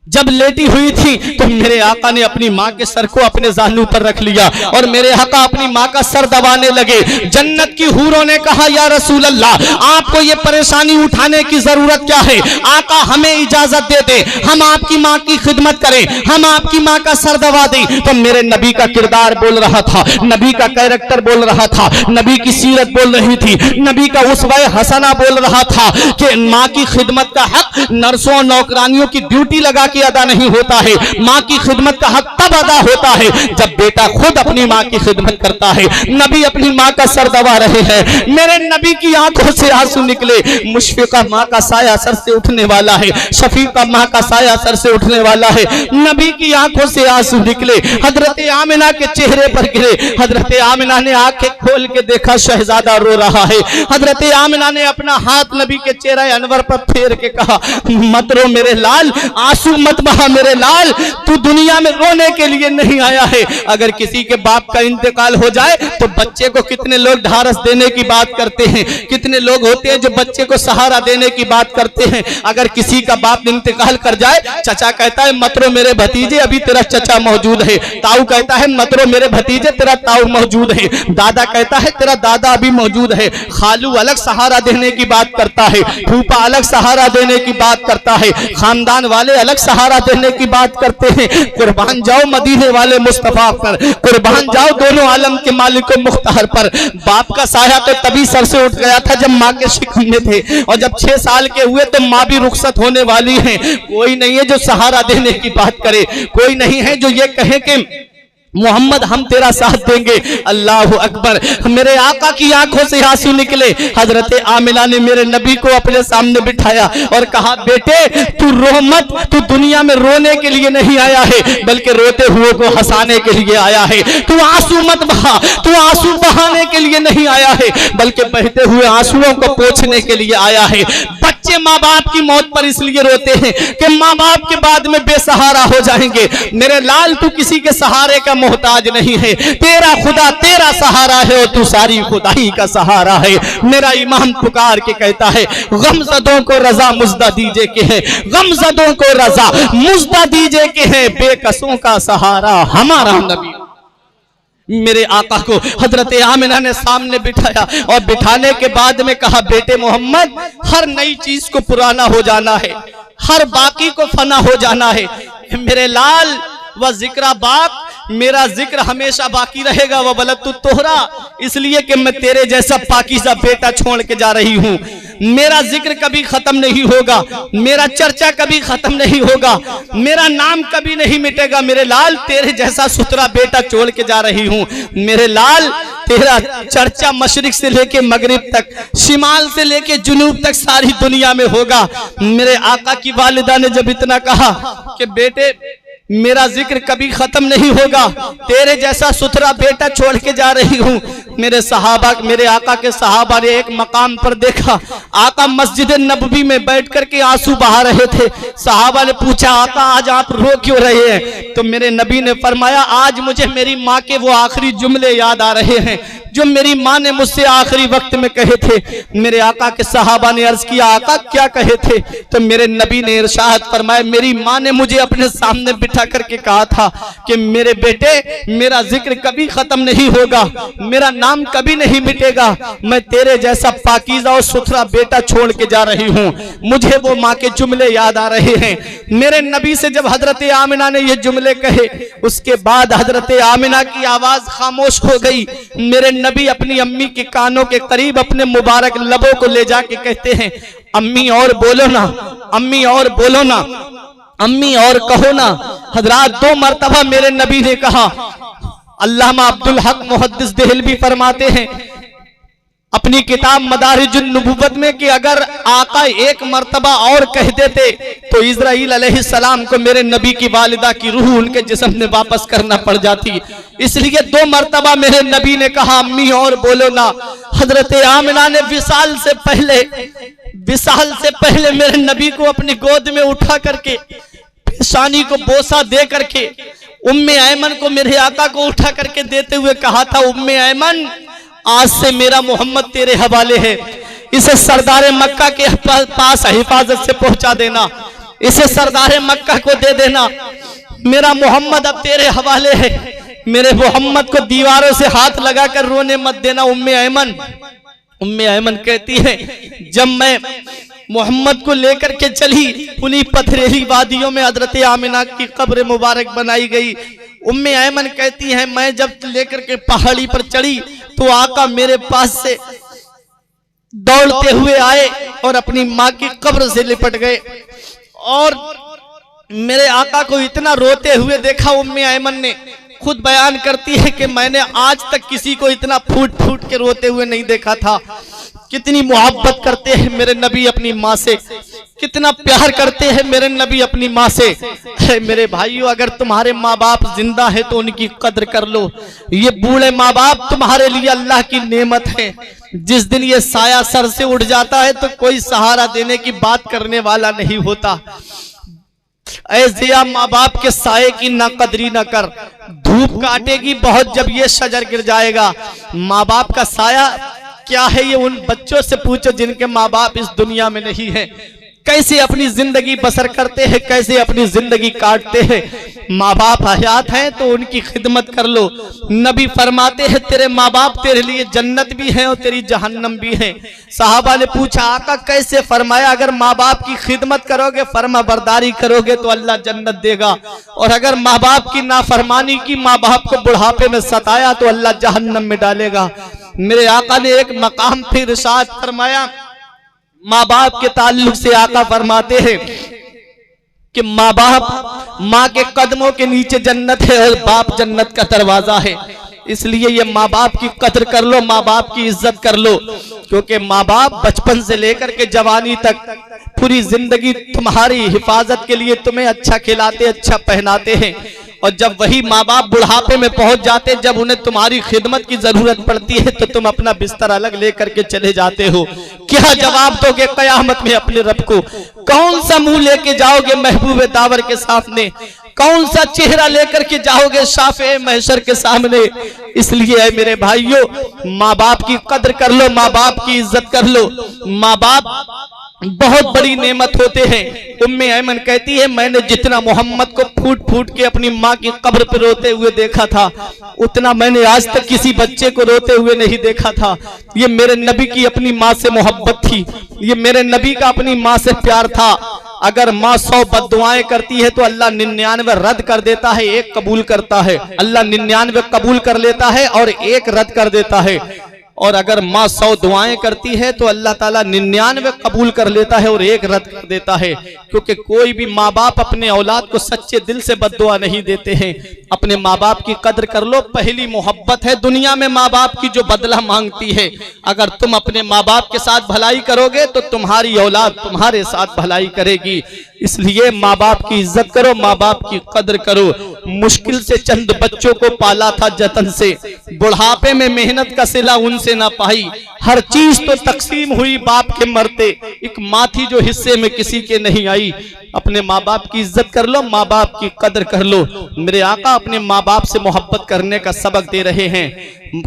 जब लेटी हुई थी तो मेरे आका ने अपनी माँ के सर को अपने जानु पर रख लिया और मेरे आका अपनी माँ का सर दबाने लगे। जन्नत की हूरों ने कहा, या रसूल अल्लाह, आपको ये परेशानी उठाने की जरूरत क्या है? आका हमें इजाजत दे दे, हम आपकी माँ की खिदमत करें, हम आपकी माँ का सर दबा दें। तो मेरे नबी का किरदार बोल रहा था, नबी का कैरेक्टर बोल रहा था, नबी की सीरत बोल रही थी, नबी का उसवा हसना बोल रहा था कि माँ की खिदमत का हक नर्सों और नौकरानियों की ड्यूटी लगा अदा नहीं होता है। माँ की खिदमत का हक तब अदा होता है जब बेटा खुद अपनी माँ की खिदमत करता है। नबी अपनी माँ का सर दबा रहे हैं, मेरे नबी की आंखों से आंसू निकले। मुशफिका माँ का साया सर से उठने वाला है, शफीका माँ का साया सर से उठने वाला है। नबी की आंखों से आंसू निकले, हजरत आमिना के चेहरे पर गिरे। हजरत आमिना ने आंखें खोल के देखा, शहजादा रो रहा है। हजरत आमिना ने अपना हाथ नबी के चेहरे अनवर पर फेर के कहा, मत रो मेरे लाल, आंसू मत बहा मेरे लाल, तू दुनिया में रोने के लिए नहीं आया है। अगर किसी के बाप का इंतकाल हो जाए तो बच्चे को कितने लोग ढारस देने की बात करते हैं, कितने लोग होते हैं जो बच्चे को सहारा देने की बात करते हैं। अगर किसी का बाप इंतकाल कर जाए, चचा कहता है मत रो मेरे भतीजे, अभी तेरा चचा मौजूद है। ताऊ कहता है मत रो मेरे भतीजे, तेरा ताऊ मौजूद है। दादा कहता है तेरा दादा अभी मौजूद है। खालू अलग सहारा देने की बात करता है, फूफा अलग सहारा देने की बात करता है, खानदान वाले अलग सहारा देने की बात करते हैं। कुर्बान जाओ मदीने वाले मुस्तफा पर, कुर्बान जाओ दोनों आलम के मालिक मुख्तार पर। बाप का साया तो तभी सर से उठ गया था जब माँ के शिकम में थे, और जब 6 साल के हुए तो माँ भी रुखसत होने वाली है। कोई नहीं है जो सहारा देने की बात करे, कोई नहीं है जो ये कहे कि मोहम्मद हम तेरा साथ देंगे। अल्लाह अकबर। मेरे आका की आंखों से आंसू निकले। हजरत आमिना ने मेरे नबी को अपने सामने बिठाया और कहा, बेटे तू रो मत, तू दुनिया में रोने के लिए नहीं आया है बल्कि रोते हुए को हंसाने के लिए आया है। तू आंसू मत बहा, तू आंसू बहाने के लिए नहीं आया है बल्कि बहते हुए आंसुओं को पोंछने के लिए आया है। बच्चे माँ बाप की मौत पर इसलिए रोते हैं कि माँ बाप के बाद में बेसहारा हो जाएंगे। मेरे लाल तू किसी के सहारे का मोहताज नहीं है, तेरा खुदा तेरा सहारा है और तू सारी खुदाई का सहारा है। मेरा इमाम पुकार के कहता है, गमज़दों को रजा मुज़दा दीजे के है, गमज़दों को रजा मुज़दा दीजे के है, बेकसों का सहारा हमारा नबी। मेरे आका को हजरत आमिना ने सामने बिठाया और बिठाने के बाद में कहा, बेटे मोहम्मद हर नई चीज को पुराना हो जाना है, हर बाकी को फना हो जाना है। मेरे लाल व जिक्रा बाक, मेरा जिक्र हमेशा बाकी रहेगा। वह बलद तू तोहरा, इसलिए कि मैं तेरे जैसा पाकीज़ा बेटा छोड़ के जा रही हूँ। मेरा जिक्र कभी खत्म नहीं होगा, मेरा चर्चा कभी खत्म नहीं होगा, मेरा नाम कभी नहीं मिटेगा। मेरे लाल तेरे जैसा सुथरा बेटा छोड़ के जा रही हूँ। मेरे लाल तेरा चर्चा मशरिक से लेके मगरिब तक, शिमाल से लेके जुनूब तक सारी दुनिया में होगा। मेरे आका की वालिदा ने जब इतना कहा कि बेटे मेरा जिक्र कभी खत्म नहीं होगा, तेरे जैसा सुथरा बेटा छोड़ के जा रही हूँ। मेरे सहाबा, मेरे आका के सहाबा ने एक मकाम पर देखा, आका मस्जिद नबवी में बैठ करके आंसू बहा रहे थे। सहाबा ने पूछा, आका आज आप रो क्यों रहे हैं? तो मेरे नबी ने फरमाया, आज मुझे मेरी माँ के वो आखिरी जुमले याद आ रहे हैं जो मेरी माँ ने मुझसे आखिरी वक्त में कहे थे। मेरे आका के सहाबा ने अर्ज किया, आका क्या कहे थे? तो मेरे नबी ने इरशाद फरमाया, मेरी माँ ने मुझे अपने सामने बिठा करके कहा था कि मेरे बेटे, मेरा जिक्र कभी खत्म नहीं होगा, मेरा नाम कभी नहीं मिटेगा, मैं तेरे जैसा पाकीज़ा और सुथरा बेटा छोड़ के जा रही हूँ। मुझे वो माँ के जुमले याद आ रहे हैं। मेरे नबी से जब हजरत आमिना ने ये जुमले कहे, उसके बाद हजरत आमिना की आवाज खामोश हो गई। मेरे नबी अपनी अम्मी के कानों के करीब अपने मुबारक लबों को ले जाके कहते हैं, अम्मी और बोलो ना, अम्मी और बोलो ना, अम्मी और कहो ना। हजरात 2 मरतबा मेरे नबी ने कहा। अल्लामा अब्दुल हक मुहद्दिस देहलवी फरमाते हैं अपनी किताब मदारिजुन नबुव्वत में कि अगर आका 1 मरतबा और कह देते तो इज़राइल अलैहिस्सलाम को मेरे नबी की वालिदा की रूह उनके जिस्म में वापस करना पड़ जाती। इसलिए 2 मरतबा मेरे नबी ने कहा, अम्मी और बोलो ना। हजरत आमिना ने विसाल से पहले मेरे नबी को अपनी गोद में उठा करके पेशानी को बोसा दे करके उम्मे ऐमन को मेरे आका को उठा करके देते हुए कहा था, उम्मे ऐमन, आज से मेरा मोहम्मद तेरे हवाले है। इसे सरदार मक्का के पास हिफाजत से पहुंचा देना, इसे सरदार मक्का को दे देना। मेरा मोहम्मद अब तेरे हवाले है। मेरे मोहम्मद को दीवारों से हाथ लगाकर रोने मत देना। उम्मे ऐमन कहती है, जब मैं मोहम्मद को लेकर के चली, उन्हीं पथरेली वादियों में हजरत आमिना की कब्र मुबारक बनाई गई। उम्मे ऐमन कहती है, मैं जब लेकर के पहाड़ी पर चढ़ी तो आका मेरे पास से दौड़ते हुए आए और अपनी माँ की कब्र से लिपट गए और मेरे आका को इतना रोते हुए देखा। उम्मे ऐमन ने खुद बयान करती है कि मैंने आज तक किसी को इतना फूट फूट के रोते हुए नहीं देखा था। कितनी मोहब्बत करते हैं मेरे नबी अपनी माँ से, कितना प्यार करते हैं मेरे नबी अपनी माँ से। मेरे भाइयों, अगर तुम्हारे माँ बाप जिंदा है तो उनकी कद्र कर लो। ये बूढ़े माँ बाप तुम्हारे लिए अल्लाह की नेमत है। जिस दिन ये साया सर से उठ जाता है तो कोई सहारा देने की बात करने वाला नहीं होता। ऐसे माँ बाप के साये की ना कदरी ना कर, धूप काटेगी बहुत जब ये शजर गिर जाएगा। माँ बाप का साया क्या है ये उन बच्चों से पूछो जिनके माँ बाप इस दुनिया में नहीं है। कैसे अपनी जिंदगी बसर करते हैं, कैसे अपनी जिंदगी काटते हैं। माँ बाप हयात हैं तो उनकी खिदमत कर लो। नबी फरमाते हैं, तेरे माँ बाप तेरे लिए जन्नत भी है और तेरी जहन्नम भी है। साहबा ने पूछा, आका कैसे? फरमाया, अगर माँ बाप की खिदमत करोगे, फर्मा बरदारी करोगे तो अल्लाह जन्नत देगा, और अगर माँ बाप की नाफरमानी की, माँ बाप को बुढ़ापे में सताया तो अल्लाह जहन्नम में डालेगा। मेरे आका ने एक मकाम फिर इरशाद फरमाया, माँ बाप के ताल्लुक से आका फरमाते हैं कि माँ बाप, माँ के कदमों के नीचे जन्नत है और बाप जन्नत का दरवाजा है। इसलिए ये माँ बाप की कदर कर लो, माँ बाप की इज्जत कर लो, क्योंकि माँ बाप बचपन से लेकर के जवानी तक पूरी जिंदगी तुम्हारी हिफाजत के लिए तुम्हें अच्छा खिलाते, अच्छा पहनाते हैं। और जब वही माँ बाप बुढ़ापे में पहुंच जाते, जब उन्हें तुम्हारी खिदमत की जरूरत पड़ती है तो तुम अपना बिस्तर अलग लेकर के चले जाते हो। क्या जवाब दोगे कयामत में अपने रब को? कौन सा मुंह लेके जाओगे महबूब दावर के सामने? कौन सा चेहरा लेकर के जाओगे शाफे महशर के सामने? इसलिए मेरे भाइयों, माँ बाप की कदर कर लो, माँ बाप की इज्जत कर लो। माँ बाप बहुत बड़ी नेमत होते हैं। उम्मे ऐमन कहती है, मैंने जितना मोहम्मद को फूट फूट के अपनी माँ की कब्र पर रोते हुए देखा था, उतना मैंने आज तक किसी बच्चे को रोते हुए नहीं देखा था। ये मेरे नबी की अपनी माँ से मोहब्बत थी, ये मेरे नबी का अपनी माँ से प्यार था। अगर माँ 100 बद्दुआएं करती है तो अल्लाह 99 रद्द कर देता है, 1 कबूल करता है। अल्लाह 99 कबूल कर लेता है और 1 रद्द कर देता है। और अगर माँ 100 दुआएं करती है तो अल्लाह ताला 99 कबूल कर लेता है और 1 रद्द कर देता है। क्योंकि कोई भी माँ बाप अपने औलाद को सच्चे दिल से बद्दुआ नहीं देते हैं। अपने माँ बाप की कदर कर लो, पहली मोहब्बत है दुनिया में माँ बाप की जो बदला मांगती है। अगर तुम अपने माँ बाप के साथ भलाई करोगे तो तुम्हारी औलाद तुम्हारे साथ भलाई करेगी। इसलिए माँ बाप की इज्जत करो, माँ बाप की कदर करो। मुश्किल से चंद बच्चों को पाला था जतन से, बुढ़ापे में मेहनत का सिला उनसे ना पाई। हर चीज तो तकसीम हुई बाप के मरते, एक माँ थी जो हिस्से में किसी के नहीं आई। अपने माँ बाप की इज्जत कर लो, माँ बाप की कदर कर लो। मेरे आका अपने माँ बाप से मोहब्बत करने का सबक दे रहे हैं।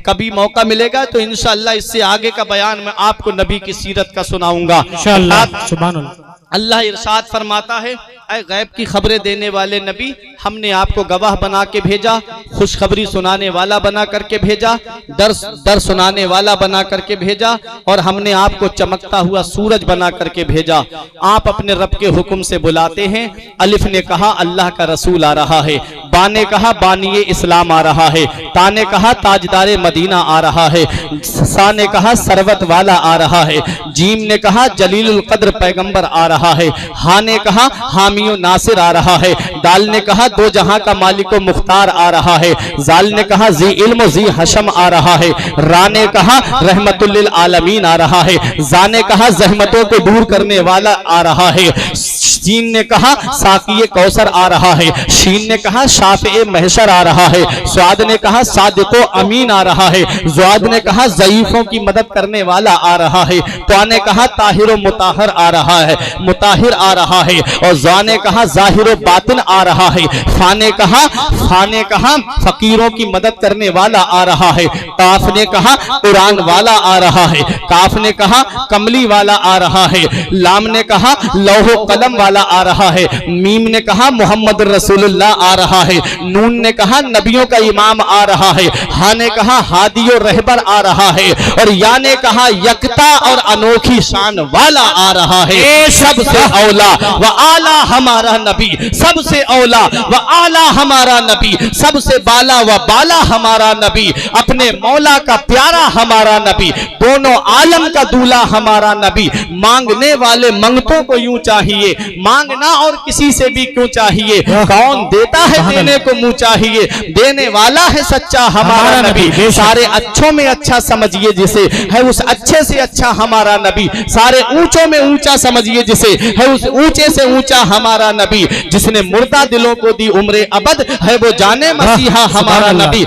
कभी मौका मिलेगा तो इंशाअल्लाह इससे आगे का बयान मैं आपको नबी की सीरत का सुनाऊंगा इंशाअल्लाह। सुभान अल्लाह। अल्लाह इरशाद फरमाता है, ऐ गैब की खबरें देने वाले नबी, हमने आपको गवाह बना के भेजा, खुशखबरी सुनाने वाला बना करके भेजा, डर सुनाने वाला बना करके भेजा, और हमने आपको चमकता हुआ सूरज बना करके भेजा। आप अपने रब के हुक्म से बुलाते हैं। अलिफ ने कहा अल्लाह का रसूल आ रहा है, बा ने कहा बानिए इस्लाम आ रहा है, ता ने कहा ताजदारे मदीना आ रहा है, सा ने कहा सरवत वाला आ रहा है, जीम ने कहा जलीलुल कद्र पैगंबर आ रहा है, हा ने कहा हामियो नासिर आ रहा है, दाल ने कहा दो जहां का मालिको मुख्तार आ रहा है, जाल ने कहा जी इल्म जी हशम आ रहा है, रा ने कहा रहमतुल लिल आलमीन आ रहा है, जा ने कहा जहमतों को दूर करने वाला आ रहा है, सीन ने कहा साकिये कौसर आ रहा है, शीन ने कहा शाफ़े महशर आ रहा है, स्वाद ने कहा सादिको अमीन आ रहा है, ज़्वाद ने कहा ज़ईफों की मदद करने वाला आ रहा है, त्वा ने कहा ताहिर मुताहर आ रहा है, मुताहिर आ रहा है, और ज़ा ने कहा ज़ाहिर बातिन आ रहा है, फा ने कहा फकीरों की मदद करने वाला आ रहा है, काफ ने कहा कुरान वाला आ रहा है, काफ ने कहा कमली वाला आ रहा है, लाम ने कहा लौहो कलम वाला आ रहा है, मीम ने कहा मोहम्मद रसूलुल्लाह आ रहा है, नून ने कहा नबियों का इमाम आ रहा है, हा ने कहा हादियो रहबर आ रहा है, और या ने कहा यकता और अनोखी शान वाला आ रहा है। सबसे औला व आला हमारा नबी, सबसे औला व आला हमारा नबी, सबसे बाला व बाला हमारा नबी, अपने मौला का प्यारा हमारा नबी, दोनों आलम का दूल्हा हमारा नबी। मांगने वाले मंगतों को यूं चाहिए, मांगना और किसी से भी क्यों चाहिए, कौन देता है देने को मुंह चाहिए, देने वाला है सच्चा हमारा नबी। सारे अच्छों में अच्छा समझिए जिसे, है उस अच्छे से अच्छा हमारा नबी। सारे ऊंचों में ऊंचा समझिए जिसे, है उस ऊंचे से ऊंचा हमारा नबी। जिसने मुर्दा दिलों को दी उम्रे अबद, है वो जाने मसीहा हमारा नबी।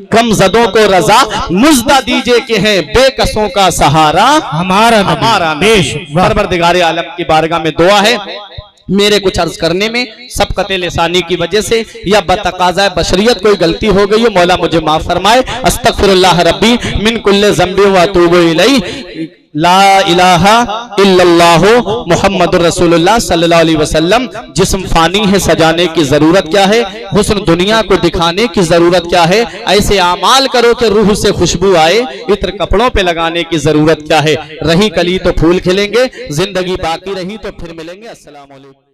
कमजदों को रजा मुज्दा दीजिए के हैं बेकसों का सहारा हमारा नबी। परवरदिगारे आलम की बारगाह में दुआ है, मेरे कुछ अर्ज करने में सबकत लिसानी की वजह से या बतकाज़ा बशरियत कोई गलती हो गई हो, मौला मुझे माफ फरमाए। अस्तगफिरुल्लाह रब्बी मिन कुल्ले ज़ंबि व अतूबु इलैहि। ला इलाहा इल्लल्लाहु मुहम्मदुर रसूलुल्लाह सल्लल्लाहु अलैहि वसल्लम। जिस्म फानी है, सजाने की जरूरत क्या है, हुस्न दुनिया को दिखाने की जरूरत क्या है, ऐसे आमाल करो कि रूह से खुशबू आए, इत्र कपड़ों पे लगाने की जरूरत क्या है। रही कली तो फूल खिलेंगे, जिंदगी बाकी रही तो फिर मिलेंगे। अस्सलाम वालेकुम।